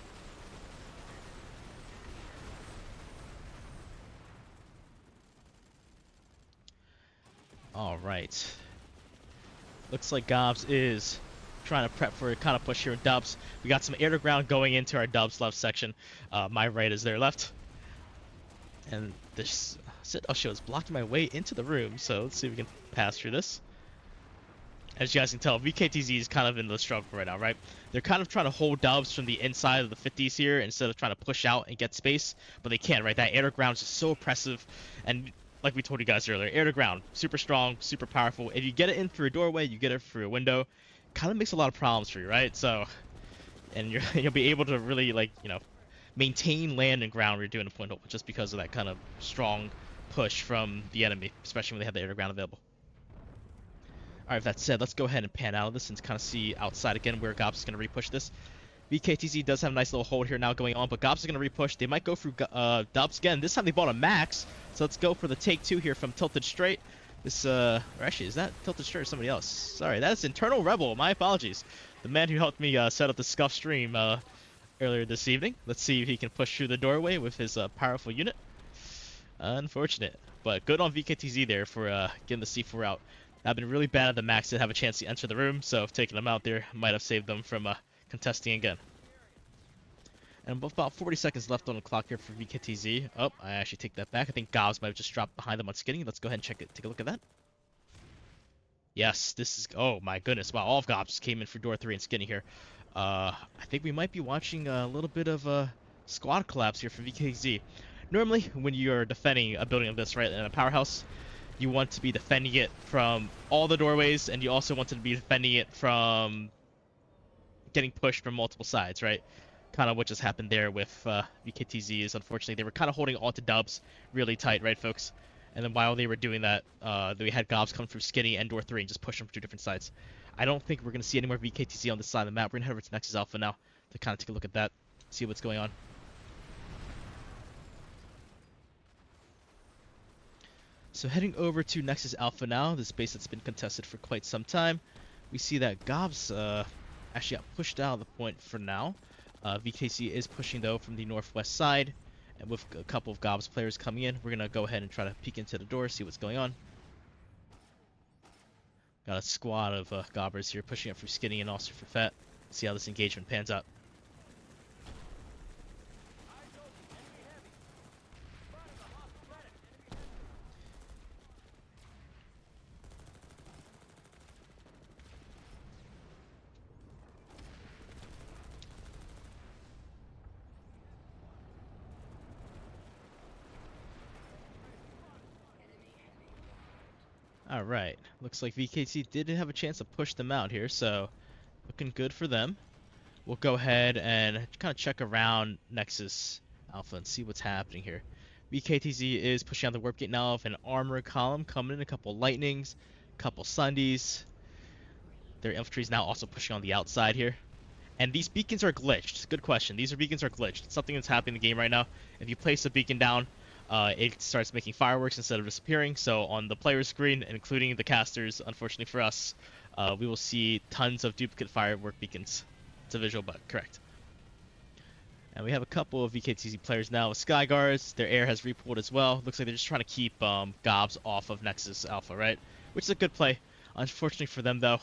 Alright. Looks like GOBS is trying to prep for a kind of push here in dubs. We got some air to ground going into our dubs left section. My right is their left. And this Citadel show is blocking my way into the room, so let's see if we can pass through this. As you guys can tell, VKTZ is kind of in the struggle right now, right? They're kind of trying to hold dubs from the inside of the 50s here instead of trying to push out and get space, but they can't, right? That air to ground is just so oppressive, and like we told you guys earlier, air to ground, super strong, super powerful. If you get it in through a doorway, you get it through a window, kind of makes a lot of problems for you, right? So, and you'll be able to really, like, maintain land and ground when you're doing a point hold just because of that kind of strong push from the enemy, especially when they have the air to ground available. Alright, with that said, let's go ahead and pan out of this and kind of see outside again where GOBS is going to repush this. VKTZ does have a nice little hold here now going on, but GOBS is going to repush. They might go through dubs again. This time they bought a max, so let's go for the take 2 here from Tilted Straight. This, or actually, is that Tilted Straight or somebody else? Sorry, that is Internal Rebel. My apologies. The man who helped me set up the Scuff stream earlier this evening. Let's see if he can push through the doorway with his powerful unit. Unfortunate, but good on VKTZ there for getting the C4 out. I've been really bad at the max to have a chance to enter the room, so taking them out there might have saved them from contesting again. And about 40 seconds left on the clock here for VKTZ. Oh, I actually take that back. I think GOBS might have just dropped behind them on Skinny. Let's go ahead and check it. Take a look at that. Yes, this is... Oh my goodness. Wow, all of GOBS came in for door 3 and Skinny here. I think we might be watching a little bit of a squad collapse here for VKTZ. Normally, when you're defending a building of this, right, in a powerhouse, you want to be defending it from all the doorways, and you also want to be defending it from getting pushed from multiple sides, right? kind of what just happened there with VKTZ is unfortunately they were kind of holding all to dubs really tight, right, folks? And then while they were doing that, we had GOBS come through Skinny and Door 3 and just push them from two different sides. I don't think we're going to see any more VKTZ on this side of the map. We're going to head over to Nexus Alpha now to kind of take a look at that, see what's going on. So heading over to Nexus Alpha now, the space that's been contested for quite some time. We see that GOBS actually got pushed out of the point for now. VKC is pushing though from the northwest side, and with a couple of GOBS players coming in, we're gonna go ahead and try to peek into the door, see what's going on. Got a squad of gobbers here pushing up for Skinny and also for Fat. See how this engagement pans out. Alright, looks like VKT did have a chance to push them out here, so looking good for them. We'll go ahead and kind of check around Nexus Alpha and see what's happening here. VKTZ is pushing out the warp gate now with an armor column coming in, a couple lightnings, a couple sundies. Their infantry is now also pushing on the outside here. And these beacons are glitched. Good question. These beacons are glitched. It's something that's happening in the game right now. If you place a beacon down, it starts making fireworks instead of disappearing. So on the player screen, including the casters, unfortunately for us, we will see tons of duplicate firework beacons. It's a visual bug, correct. And we have a couple of VKTZ players now with Sky Guards. Their air has repooled as well. Looks like they're just trying to keep GOBS off of Nexus Alpha, right? Which is a good play. Unfortunately for them, though,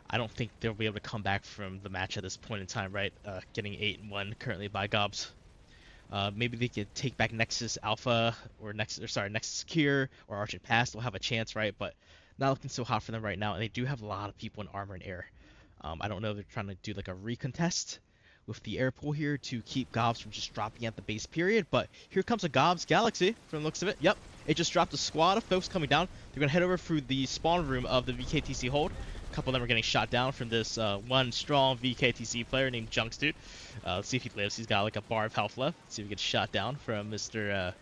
I don't think they'll be able to come back from the match at this point in time, right? Getting 8-1 currently by GOBS. Maybe they could take back Nexus Alpha or Nexus Secure or Argent Pass. They'll have a chance, right? But not looking so hot for them right now. And they do have a lot of people in armor and air. I don't know if they're trying to do like a recontest with the air pool here to keep GOBS from just dropping at the base period. But here comes a GOBS Galaxy from the looks of it. Yep, it just dropped a squad of folks coming down. They're going to head over through the spawn room of the VKTC hold. A couple of them are getting shot down from this one strong VKTC player named Junks Dude. Let's see if he lives. He's got like a bar of health left. Let's see if he gets shot down from Mr.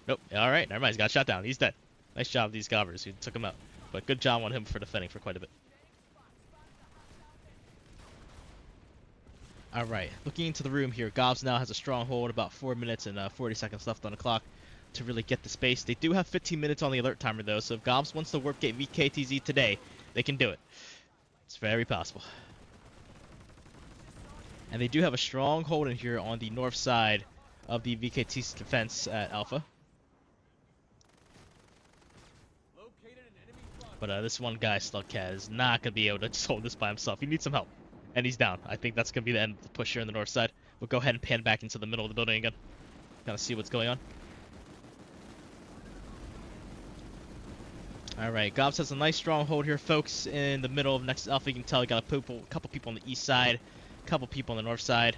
Nope. Alright, never mind. He's got shot down. He's dead. Nice job, these gobbers who took him out. But good job on him for defending for quite a bit. Alright, looking into the room here, GOBS now has a strong hold, about 4 minutes and 40 seconds left on the clock to really get the space. They do have 15 minutes on the alert timer though, so if GOBS wants to warp gate VKTZ today, they can do it. It's very possible. And they do have a strong hold in here on the north side of the VKTC defense at Alpha. But this one guy, Slugcat, is not going to be able to just hold this by himself. He needs some help. And he's down. I think that's going to be the end of the push here on the north side. We'll go ahead and pan back into the middle of the building again. Kind of see what's going on. Alright, GOBS has a nice strong hold here, folks, in the middle of Nexus Alpha. You can tell he got a couple people on the east side, a couple people on the north side.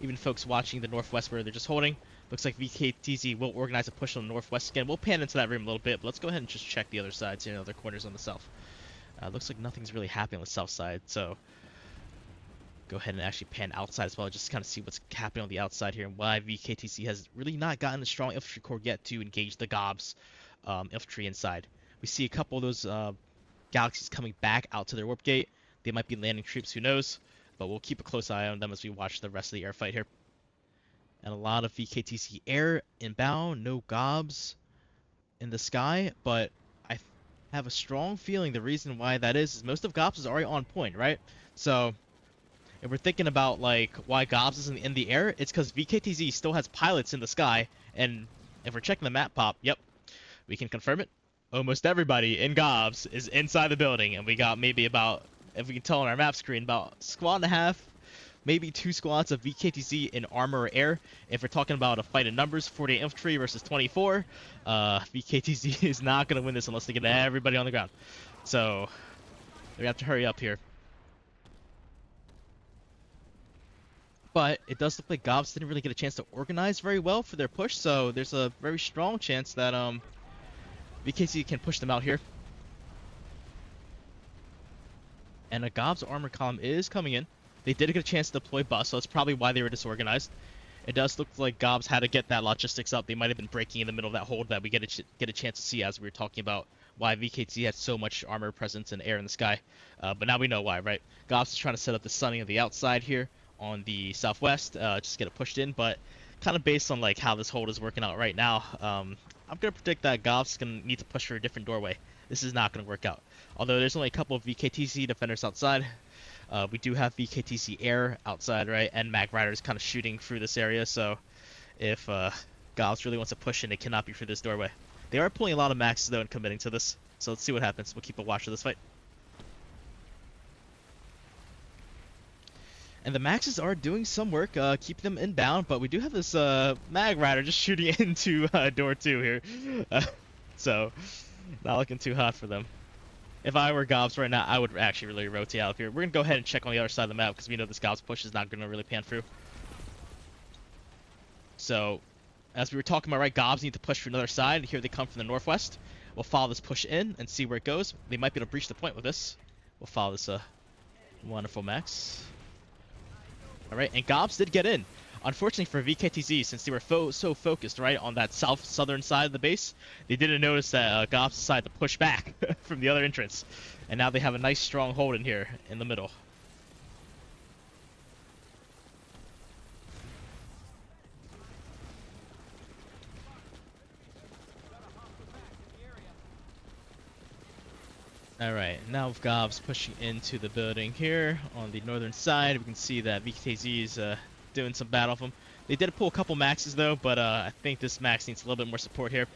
Even folks watching the northwest where they're just holding. Looks like VKTZ will organize a push on the northwest again. We'll pan into that room a little bit, but let's go ahead and just check the other sides here, other corners on the south. Looks like nothing's really happening on the south side, so go ahead and actually pan outside as well, just to kind of see what's happening on the outside here and why VKTC has really not gotten a strong infantry core yet to engage the GOBS infantry inside. We see a couple of those galaxies coming back out to their warp gate. They might be landing troops, who knows? But we'll keep a close eye on them as we watch the rest of the air fight here. And a lot of VKTC air inbound, no GOBS in the sky, but I have a strong feeling the reason why that is most of GOBS is already on point, right? So if we're thinking about like why GOBS isn't in the air, it's because VKTZ still has pilots in the sky, and if we're checking the map pop, yep, we can confirm it. Almost everybody in GOBS is inside the building, and we got maybe about, if we can tell on our map screen, about a squad and a half, maybe 2 squads of VKTZ in armor or air. If we're talking about a fight in numbers, 48 infantry versus 24, VKTZ is not going to win this unless they get everybody on the ground. So we have to hurry up here. But it does look like GOBS didn't really get a chance to organize very well for their push, so there's a very strong chance that VKTZ can push them out here. And a GOBS armor column is coming in. They did get a chance to deploy bus, so that's probably why they were disorganized. It does look like GOBS had to get that logistics up. They might have been breaking in the middle of that hold that we get a chance to see as we were talking about why VKTZ had so much armor presence and air in the sky. But now we know why, right? GOBS is trying to set up the sunning on the outside here on the southwest, just get it pushed in. But kind of based on like how this hold is working out right now, I'm gonna predict that GOBS is gonna need to push for a different doorway. This is not gonna work out. Although there's only a couple of VKTZ defenders outside. We do have VKTC air outside, right, and Mag Riders kind of shooting through this area, so if GOBS really wants to push in, it cannot be through this doorway. They are pulling a lot of maxes, though, and committing to this, so let's see what happens. We'll keep a watch of this fight. And the maxes are doing some work, keeping them inbound, but we do have this Mag Rider just shooting into door 2 here, so not looking too hot for them. If I were GOBS right now, I would actually really rotate out of here. We're going to go ahead and check on the other side of the map because we know this GOBS push is not going to really pan through. So, as we were talking about, right, GOBS need to push from another side. Here they come from the northwest. We'll follow this push in and see where it goes. They might be able to breach the point with this. We'll follow this wonderful max. Alright, and GOBS did get in. Unfortunately for VKTZ, since they were so focused, right, on that southern side of the base, they didn't notice that GOBS decided to push back from the other entrance. And now they have a nice strong hold in here in the middle. Alright, now with GOBS pushing into the building here on the northern side, we can see that VKTZ is doing some battle for him. They did pull a couple maxes though, but I think this max needs a little bit more support here.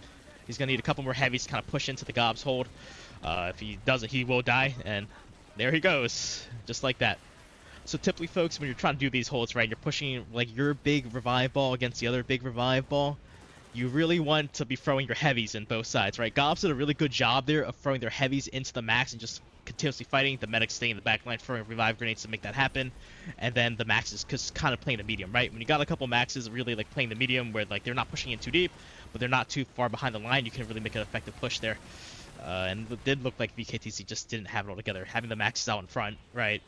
He's gonna need a couple more heavies to kind of push into the GOBS hold. If he doesn't, he will die, and there he goes, just like that. So typically, folks, when you're trying to do these holds, right, you're pushing like your big revive ball against the other big revive ball. You really want to be throwing your heavies in both sides, right? GOBS did a really good job there of throwing their heavies into the max and just continuously fighting. The medics staying in the back line throwing revive grenades to make that happen, and then the maxes just kind of playing the medium, right? When you got a couple maxes really like playing the medium where like they're not pushing in too deep, but they're not too far behind the line, you can really make an effective push there. And it did look like VKTC just didn't have it all together. Having the maxes out in front, right,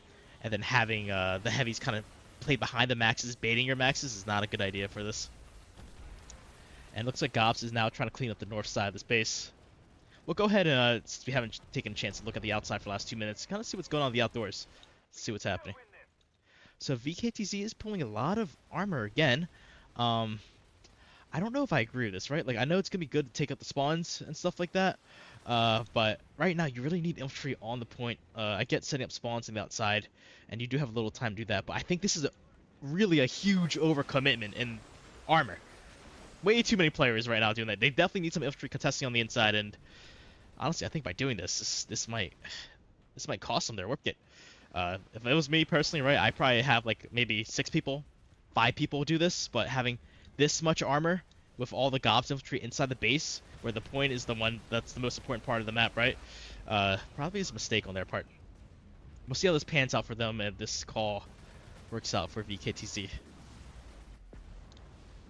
and then having the heavies kind of play behind the maxes, baiting your maxes is not a good idea for this. And it looks like GOBS is now trying to clean up the north side of this base. We'll go ahead and, since we haven't taken a chance to look at the outside for the last 2 minutes, kind of see what's going on the outdoors. See what's happening. So VKTZ is pulling a lot of armor again. I don't know if I agree with this, right? Like, I know it's going to be good to take out the spawns and stuff like that. But right now, you really need infantry on the point. I get setting up spawns on the outside, and you do have a little time to do that. But I think this is really a huge overcommitment in armor. Way too many players right now doing that. They definitely need some infantry contesting on the inside, and honestly, I think by doing this might cost them their warp kit. If it was me personally, right, I probably have like maybe 6 people, 5 people do this, but having this much armor with all the GOBS infantry inside the base, where the point is the one that's the most important part of the map, right, probably is a mistake on their part. We'll see how this pans out for them, and this call works out for VKTZ.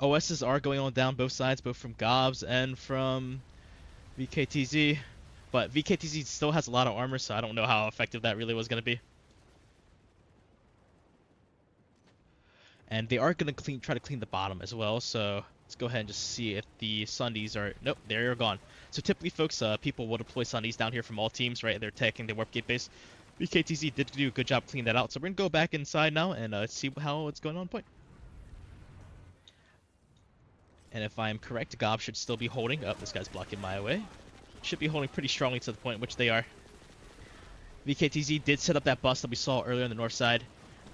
OSs are going on down both sides, both from GOBS and from VKTZ. But VKTZ still has a lot of armor, so I don't know how effective that really was going to be. And they are going to try to clean the bottom as well, so let's go ahead and just see if the Sundies are... Nope, they're gone. So typically, folks, people will deploy Sundies down here from all teams, right? They're attacking the warp gate base. VKTZ did do a good job cleaning that out, so we're going to go back inside now and see how it's going on point. And if I'm correct, GOBS should still be holding. Oh, this guy's blocking my way. Should be holding pretty strongly to the point, which they are. VKTZ did set up that bus that we saw earlier on the north side,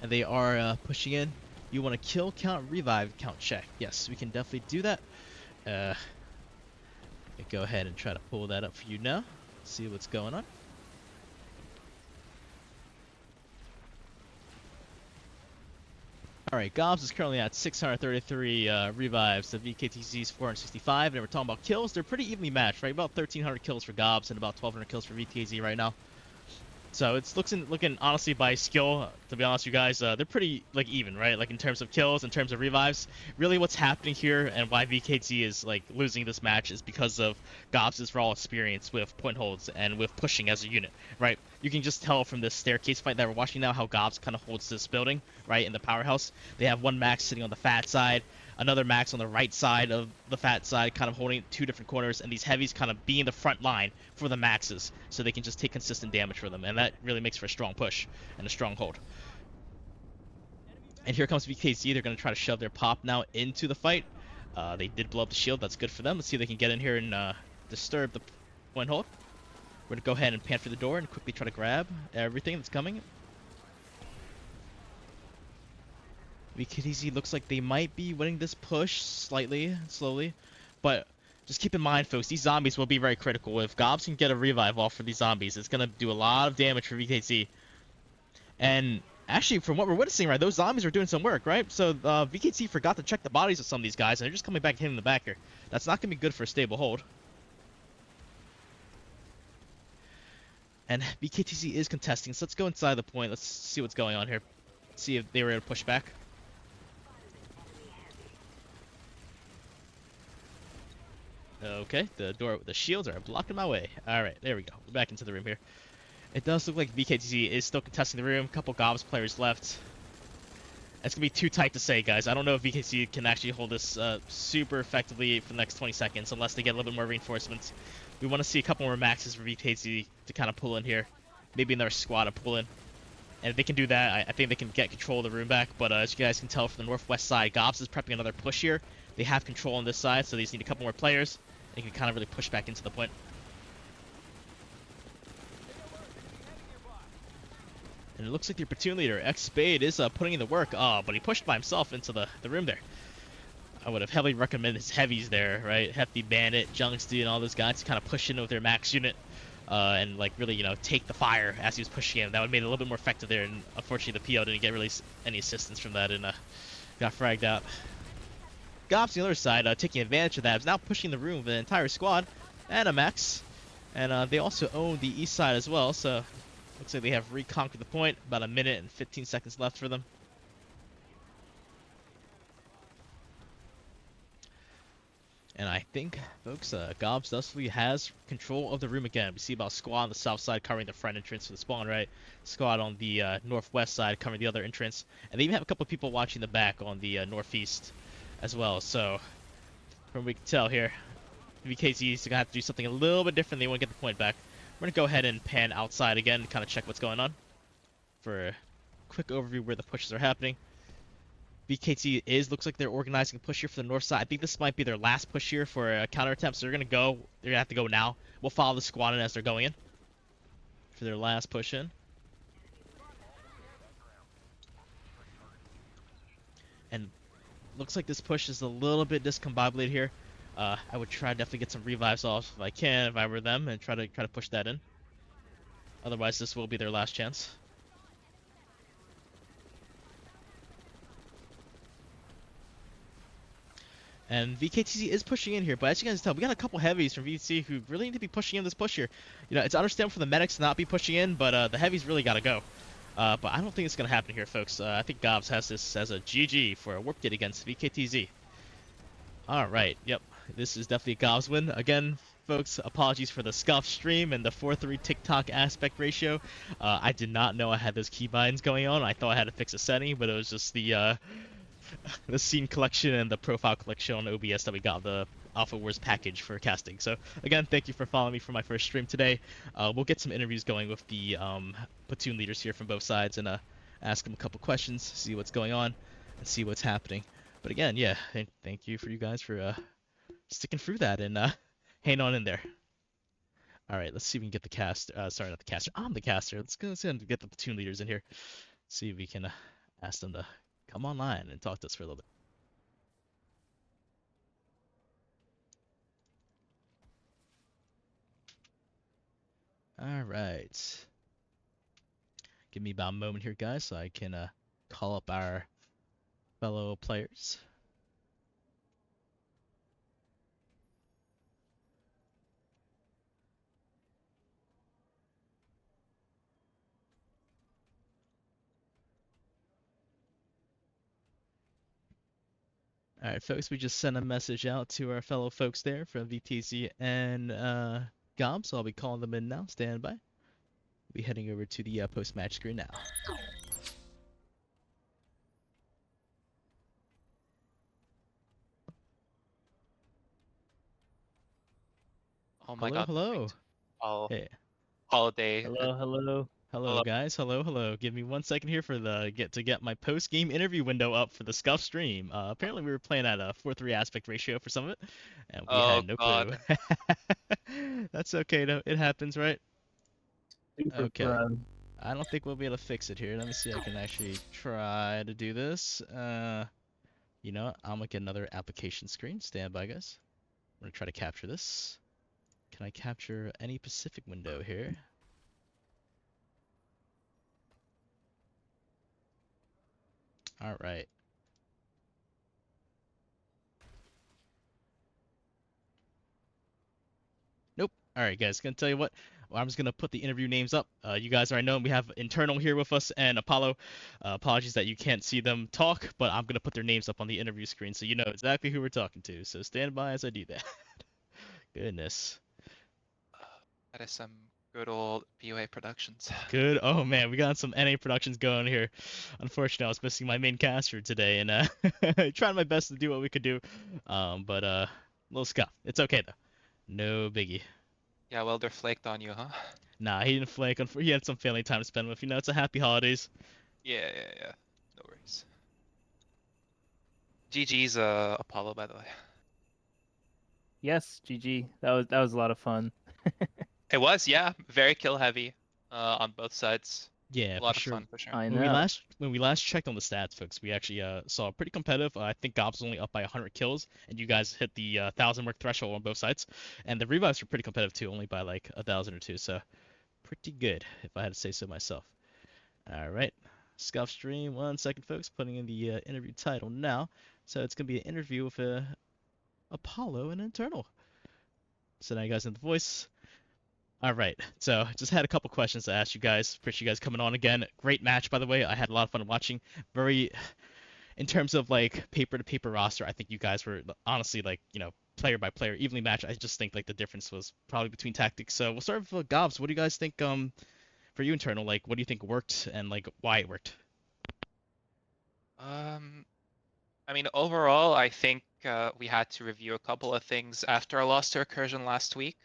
and they are pushing in. You want to kill count, revive count, check. Yes, we can definitely do that. Go ahead and try to pull that up for you now. See what's going on. Alright, GOBS is currently at 633 revives to VKTZ's 465, and we're talking about kills. They're pretty evenly matched, right? About 1,300 kills for GOBS and about 1,200 kills for VKTZ right now. So it's looking honestly by skill. To be honest, you guys, they're pretty like even, right? Like in terms of kills, in terms of revives. Really, what's happening here and why VKT is like losing this match is because of GOBS' raw experience with point holds and with pushing as a unit, right? You can just tell from this staircase fight that we're watching now how GOBS kind of holds this building, right? In the powerhouse, they have one max sitting on the fat side, another max on the right side of the fat side, kind of holding two different corners, and these heavies kind of being the front line for the maxes, so they can just take consistent damage for them, and that really makes for a strong push and a strong hold. And here comes VKZ. They're going to try to shove their pop now into the fight. They did blow up the shield. That's good for them. Let's see if they can get in here and disturb the point hold. We're going to go ahead and pan for the door and quickly try to grab everything that's coming. VKTZ looks like they might be winning this push slightly, slowly, but just keep in mind, folks, these zombies will be very critical. If GOBS can get a revive off for these zombies, it's going to do a lot of damage for VKT. And actually, from what we're witnessing, right, those zombies are doing some work, right? So VKT forgot to check the bodies of some of these guys, and they're just coming back and hitting the back here. That's not going to be good for a stable hold. And VKTZ is contesting, so let's go inside the point. Let's see what's going on here. See if they were able to push back. Okay, the shields are blocking my way. Alright, there we go. We're back into the room here. It does look like VKTZ is still contesting the room. A couple GOBS players left. It's going to be too tight to say, guys. I don't know if VKTZ can actually hold this super effectively for the next 20 seconds unless they get a little bit more reinforcements. We want to see a couple more maxes for VKTZ to kind of pull in here. Maybe another squad to pull in. And if they can do that, I think they can get control of the room back. But as you guys can tell from the northwest side, GOBS is prepping another push here. They have control on this side, so they just need a couple more players. They can kind of really push back into the point. And it looks like their platoon leader, X-Spade, is putting in the work. Oh, but he pushed by himself into the room there. I would have heavily recommended his heavies there, right? Hefty Bandit, Jungsty, and all those guys to kind of push in with their max unit. And like really, take the fire as he was pushing in. That would have made it a little bit more effective there. And unfortunately, the PO didn't get really any assistance from that and got fragged out. GOBS on the other side, taking advantage of that, is now pushing the room with an entire squad and a max. And they also own the east side as well, so looks like they have reconquered the point. About a minute and 15 seconds left for them. And I think, folks, GOBS thusly has control of the room again. We see about a squad on the south side covering the front entrance for the spawn, right? Squad on the northwest side covering the other entrance. And they even have a couple of people watching the back on the northeast as well. So, from what we can tell here, VKT is going to have to do something a little bit different. They want to get the point back. We're going to go ahead and pan outside again to kind of check what's going on for a quick overview where the pushes are happening. VKT looks like they're organizing a push here for the north side. I think this might be their last push here for a counter attempt, so they're going to have to go now. We'll follow the squad in as they're going in for their last push in. And looks like this push is a little bit discombobulated here. I would try to definitely get some revives off if I can, if I were them, and try to push that in. Otherwise, this will be their last chance. And VKTZ is pushing in here, but as you guys tell, we got a couple heavies from VKTZ who really need to be pushing in this push here. It's understandable for the medics to not be pushing in, but the heavies really got to go. But I don't think it's going to happen here, folks. I think GOBS has this as a GG for a work did against VKTZ. Alright, yep. This is definitely a GOBS win. Again, folks, apologies for the scuff stream and the 4:3 TikTok aspect ratio. I did not know I had those keybinds going on. I thought I had to fix a setting, but it was just the scene collection and the profile collection on OBS that we got the Alpha Wars package for casting. So again, thank you for following me for my first stream today. We'll get some interviews going with the platoon leaders here from both sides and ask them a couple questions, see what's going on, and see what's happening. But again, yeah, thank you for you guys for sticking through that and hanging on in there. All right, let's see if we can get the cast. Sorry, not the caster. I'm the caster. Let's go and get the platoon leaders in here. See if we can ask them to come online and talk to us for a little bit. All right. Give me about a moment here, guys, so I can call up our fellow players. All right, folks, we just sent a message out to our fellow folks there from VKTZ and GOBS, so I'll be calling them in now. Stand by. We'll be heading over to the post-match screen now. Oh my Hello, God, hello. perfect. All Hey, holiday. Hello. hello, guys. Hello. Give me 1 second here for the get my post-game interview window up for the Scuff stream. Apparently we were playing at a 4:3 aspect ratio for some of it, and we Oh had no clue. God. That's okay though. It happens, right? Super Okay. proud. I don't think we'll be able to fix it here. Let me see. I can actually try to do this. You know what? I'm gonna get another application screen. Stand by, guys. I'm gonna try to capture this. Can I capture any Pacific window here? All right. Nope. All right, guys. Gonna tell you what. Well, I'm just gonna put the interview names up. You guys already know we have internal here with us and Apollo. Apologies that you can't see them talk, but I'm gonna put their names up on the interview screen so you know exactly who we're talking to. So stand by as I do that. Goodness. That is some good old BOA Productions. Good. Oh man, we got some NA productions going here. Unfortunately, I was missing my main caster today, and trying my best to do what we could do. But little scuff. It's okay though. No biggie. Yeah, well, they're flaked on you, huh? Nah, he didn't flake. He had some family time to spend with. You know, it's a happy holidays. Yeah. No worries. GG's Apollo, by the way. Yes, GG. That was a lot of fun. It was, yeah, very kill heavy, on both sides. Yeah, A for lot of sure. fun for sure. I When we know. last checked on the stats, folks, we actually saw pretty competitive. I think GOBS was only up by 100 kills, and you guys hit the 1,000 mark threshold on both sides. And the revives were pretty competitive too, only by like 1,000 or two. So pretty good, if I had to say so myself. All right, Scuff stream. 1 second, folks. Putting in the interview title now. So it's gonna be an interview with Apollo and internal. So now you guys know the voice. All right, so just had a couple questions to ask you guys. Appreciate you guys coming on again. Great match, by the way. I had a lot of fun watching. Very, in terms of like paper to paper roster, I think you guys were honestly like player by player evenly matched. I just think like the difference was probably between tactics. So we'll start with GOBS. What do you guys think? For you internal, like what do you think worked and like why it worked? I mean, overall, I think we had to review a couple of things after our loss to Recursion last week,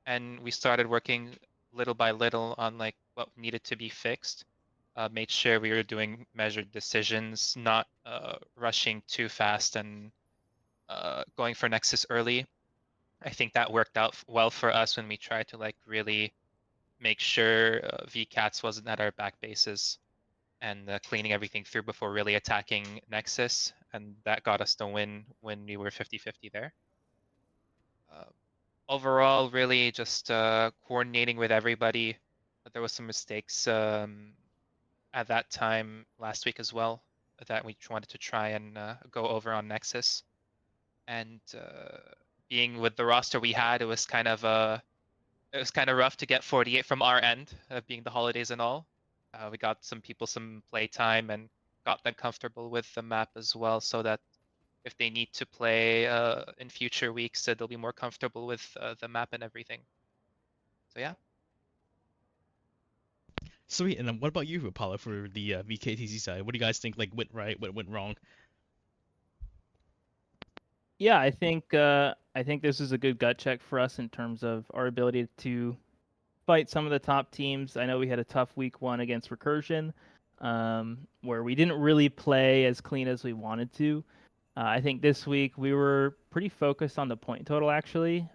and we started working little by little on like what needed to be fixed. Made sure we were doing measured decisions, not rushing too fast and going for Nexus early. I think that worked out well for us when we tried to like really make sure VCats wasn't at our back bases and cleaning everything through before really attacking Nexus, and that got us the win when we were 50-50 there. Overall, really just coordinating with everybody. There was some mistakes at that time last week as well that we wanted to try and go over on Nexus. And being with the roster we had, it was kind of rough to get 48 from our end, being the holidays and all. We got some people some play time and got them comfortable with the map as well, so that if they need to play in future weeks, they'll be more comfortable with the map and everything. So yeah. Sweet. And then what about you, Apollo, for the VKTZ side? What do you guys think like went right, what went wrong? Yeah, I think this is a good gut check for us in terms of our ability to fight some of the top teams. I know we had a tough week one against Recursion, where we didn't really play as clean as we wanted to. I think this week we were pretty focused on the point total actually,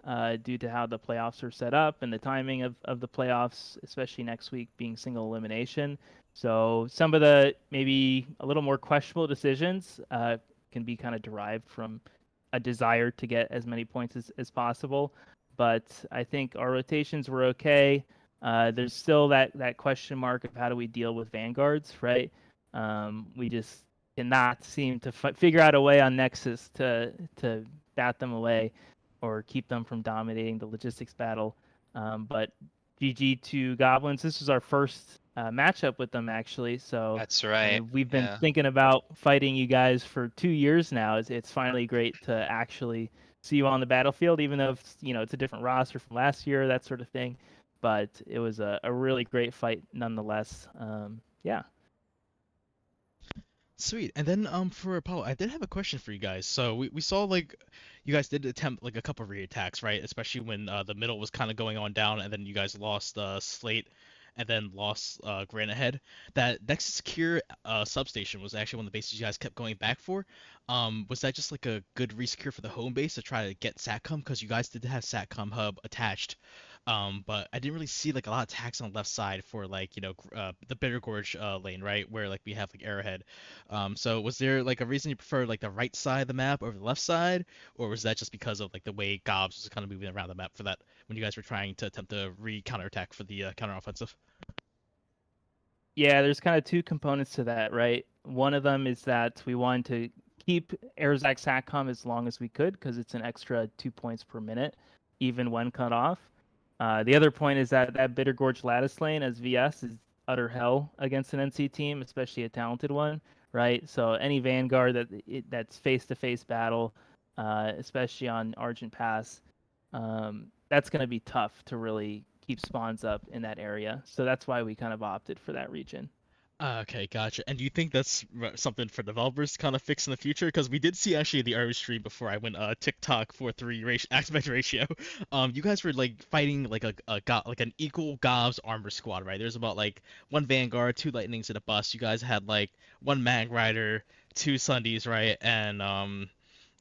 due to how the playoffs are set up and the timing of the playoffs, especially next week being single elimination. So some of the maybe a little more questionable decisions can be kind of derived from a desire to get as many points as possible. But I think our rotations were okay. There's still that question mark of how do we deal with vanguards, right? We just cannot seem to figure out a way on Nexus to bat them away or keep them from dominating the logistics battle. But GG to Goblins. This was our first matchup with them actually. So That's I right. mean, we've been Yeah. thinking about fighting you guys for 2 years now. It's finally great to actually see you on the battlefield, even though it's a different roster from last year, that sort of thing. But it was a really great fight nonetheless. Yeah. Sweet. And then for Apollo, I did have a question for you guys. So we saw like you guys did attempt like a couple of re-attacks, right? Especially when the middle was kind of going on down, and then you guys lost Slate, and then lost Granite Head. That Nexus Secure substation was actually one of the bases you guys kept going back for. Was that just like a good resecure for the home base to try to get SATCOM? Because you guys did have SATCOM hub attached. But I didn't really see like a lot of attacks on the left side for like the Bitter Gorge lane, right, where like we have like Arrowhead. So was there like a reason you prefer like the right side of the map over the left side, or was that just because of like the way GOBS was kind of moving around the map for that when you guys were trying to attempt to counterattack for the counteroffensive? Yeah, there's kind of two components to that, right? One of them is that we wanted to keep Airzac SATCOM as long as we could because it's an extra 2 points per minute, even when cut off. The other point is that Bitter Gorge lattice lane as VS is utter hell against an NC team, especially a talented one, right? So any Vanguard that's face-to-face battle, especially on Argent Pass, that's going to be tough to really keep spawns up in that area. So that's why we kind of opted for that region. Okay, gotcha. And do you think that's something for developers to kind of fix in the future? Because we did see actually the early stream before I went TikTok 4:3 aspect ratio. You guys were like fighting like like an equal GOBS armor squad, right? There's about like one Vanguard, two Lightnings, and a bus. You guys had like one Mag Rider, two Sundays, right? And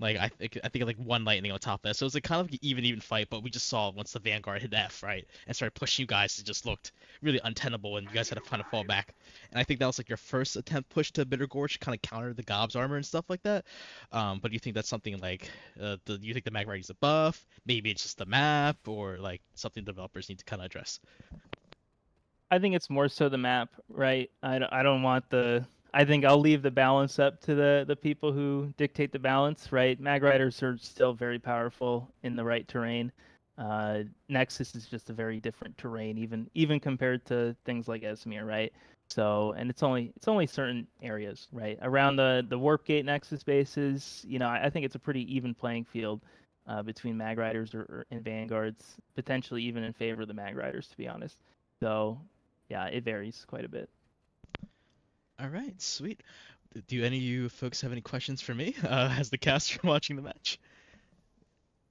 like I think like one Lightning on top of that. So it was like kind of like an even fight, but we just saw once the Vanguard hit F, right, and started pushing you guys, it just looked really untenable, and you guys had to kind of fall back. And I think that was like your first attempt push to Bitter Gorge to kind of counter the GOBS armor and stuff like that. But do you think that's something like, do you think the Mag Rider's a buff? Maybe it's just the map, or like something developers need to kind of address? I think it's more so the map, right? I don't want the. I think I'll leave the balance up to the people who dictate the balance, right? Mag Riders are still very powerful in the right terrain. Nexus is just a very different terrain, even compared to things like Esmir, right? So, and it's only certain areas, right? Around the Warp Gate Nexus bases, I think it's a pretty even playing field between Mag Riders and Vanguards, potentially even in favor of the Mag Riders, to be honest. So yeah, it varies quite a bit. All right, sweet. Do any of you folks have any questions for me as the caster watching the match?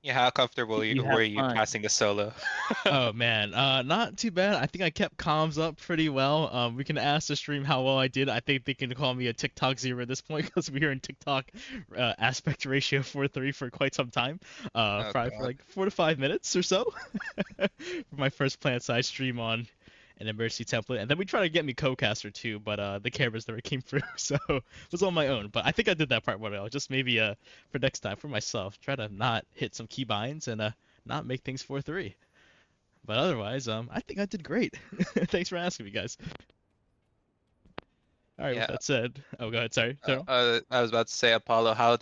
Yeah, how comfortable You were have you fun. passing the solo? Oh man, not too bad. I think I kept comms up pretty well. We can ask the stream how well I did. I think they can call me a TikTok zero at this point because we were in TikTok aspect ratio 4:3 for quite some time. Oh Probably for God. like 4 to 5 minutes or so. For my first plant side stream on an emergency template, and then we tried to get me co-caster too, but the cameras never came through, so it was on my own. But I think I did that part well. Just maybe for next time for myself, try to not hit some key binds and not make things 4:3. But otherwise, I think I did great. Thanks for asking me, guys. All right, with Yeah. that said, oh, go ahead. Sorry, Daryl. I was about to say, Apollo, how are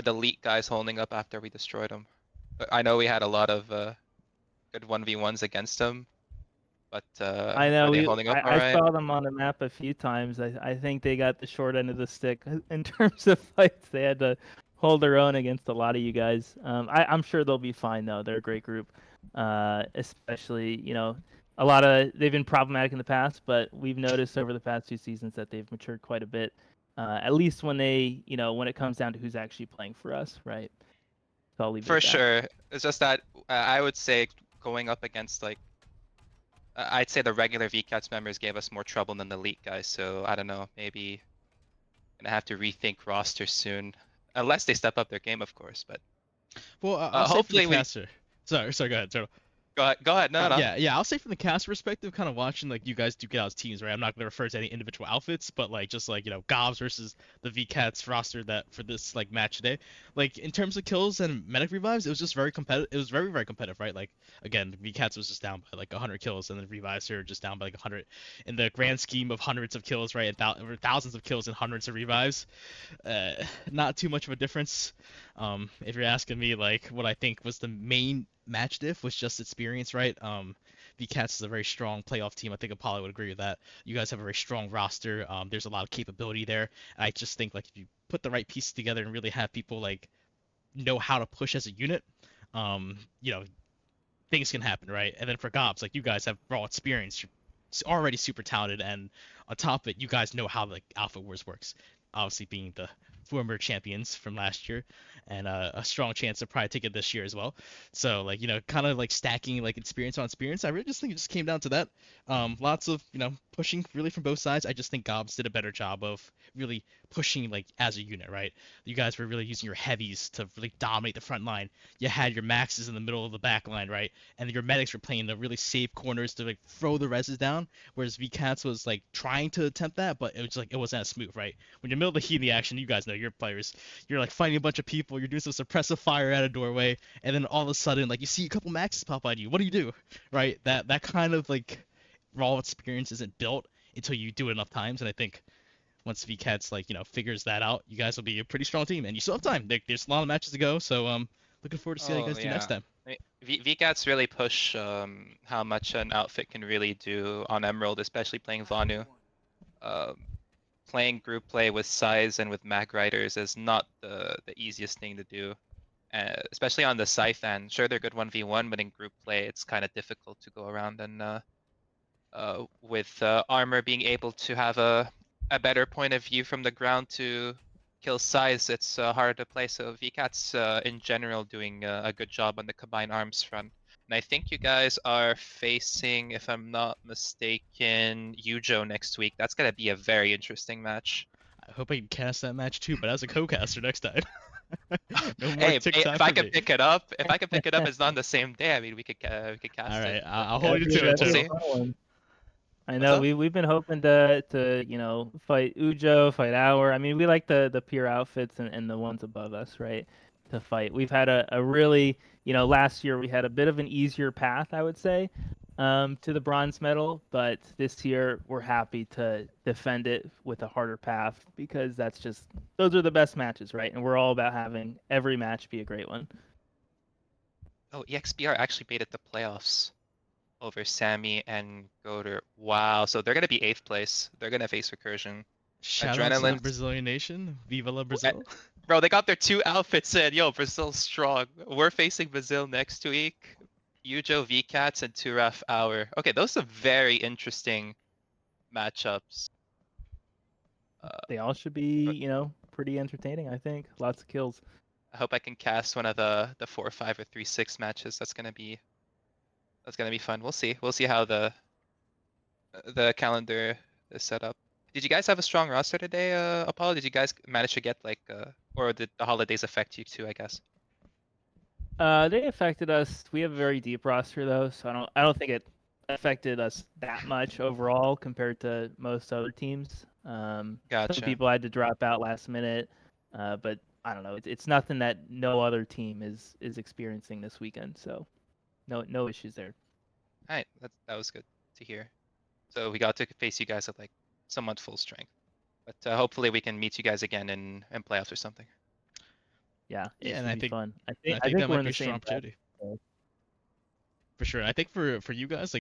the elite guys holding up after we destroyed them? I know we had a lot of good 1v1s against them, but I know are they holding up all I right? saw them on the map a few times. I think they got the short end of the stick in terms of fights. They had to hold their own against a lot of you guys. I'm sure they'll be fine though. They're a great group. Especially, they've been problematic in the past, but we've noticed over the past 2 seasons that they've matured quite a bit. At least when when it comes down to who's actually playing for us, right? So I'll leave it For at that. sure. It's just that I would say going up against like I'd say the regular VCATS members gave us more trouble than the elite guys. So I don't know, maybe gonna have to rethink roster soon, unless they step up their game, of course. But Well, I'll say from the hopefully we caster. Sorry, go ahead, Daryl. go ahead. Go ahead. No, no. Yeah, I'll say from the cast perspective, kind of watching like you guys do get out as teams, right? I'm not gonna refer to any individual outfits, but like just like GOBS versus the VCats roster that for this like match today, like in terms of kills and medic revives, it was just very competitive. It was very competitive, right? Like again, VCats was just down by like 100 kills, and then revives are just down by like 100. In the grand scheme of hundreds of kills, right, and thousands of kills and hundreds of revives, uh, not too much of a difference. If you're asking me like what I think was the main match diff was just experience, right? VCats is a very strong playoff team. I think Apollo would agree with that. You guys have a very strong roster. There's a lot of capability there. I just think like if you put the right pieces together and really have people like know how to push as a unit, you know, things can happen, right? And then for GOBS, like you guys have raw experience, you're already super talented, and on top of it, you guys know how the Alpha Wars works. Obviously, being the former champions from last year, and a strong chance to probably take it this year as well. So like kind of like stacking like experience on experience. I really just think it just came down to that. Lots of pushing really from both sides. I just think GOBS did a better job of really pushing like as a unit, right? You guys were really using your heavies to really dominate the front line. You had your maxes in the middle of the back line, right? And your medics were playing the really safe corners to like throw the reses down, whereas VCats was like trying to attempt that, but it was like it wasn't as smooth, right? When you're in the middle of the heat of the action, you guys know your players, you're like fighting a bunch of people, you're doing some suppressive fire at a doorway, and then all of a sudden like you see a couple maxes pop on you. What do? Right? That kind of like raw experience isn't built until you do it enough times, and I think once VCats like figures that out, you guys will be a pretty strong team, and you still have time. There's a lot of matches to go, so looking forward to see how you Oh guys do next yeah. time. VCats really push how much an outfit can really do on Emerald, especially playing Vanu. Um, Playing group play with Size and with Mag Riders is not the easiest thing to do. Especially on the Scythe. Sure, they're good 1v1, but in group play, it's kind of difficult to go around. And with Armor being able to have a better point of view from the ground to kill Size, it's harder to play. So VCat's in general doing a good job on the combined arms front. And I think you guys are facing, if I'm not mistaken, Yujo next week. That's gonna be a very interesting match. I hope I can cast that match too, but as a co-caster next time. No more Hey, TikTok if I for could me. pick it up, it's not on the same day. I mean, we could All cast right, it. I'll Yeah, hold you dude, to it that'd be We'll too. a see. fun one. I What's know up? we've been hoping to fight Ujo, fight Hour. I mean, we like the pure outfits and the ones above us, right? To fight. We've had a really last year we had a bit of an easier path, I would say, to the bronze medal, but this year we're happy to defend it with a harder path because those are the best matches, right? And we're all about having every match be a great one. Oh, EXPR actually made it to playoffs over Sammy and Goder. Wow, so they're gonna be 8th place. They're gonna face Recursion. Shout out to the Adrenaline. Brazilian nation. Viva la Brazil. Bro, they got their 2 outfits in. Yo, Brazil's strong. We're facing Brazil next week. Yujo VCats and Turaf Hour. Okay, those are very interesting matchups. They all should be, pretty entertaining, I think. Lots of kills. I hope I can cast one of the 4-5 or 3-6 matches. That's gonna be fun. We'll see. We'll see how the calendar is set up. Did you guys have a strong roster today, Apollo? Did you guys manage to get like or did the holidays affect you too, I guess? They affected us. We have a very deep roster though, so I don't think it affected us that much overall compared to most other teams. Some Gotcha. people had to drop out last minute, but I don't know. It's nothing that no other team is experiencing this weekend, so no issues there. Alright, that was good to hear. So we got to face you guys at like somewhat full strength. But hopefully we can meet you guys again in playoffs or something. Yeah, it Yeah, should and I be think fun. I that think we're might in be the a strong same breath, opportunity so. for sure. I think for you guys, like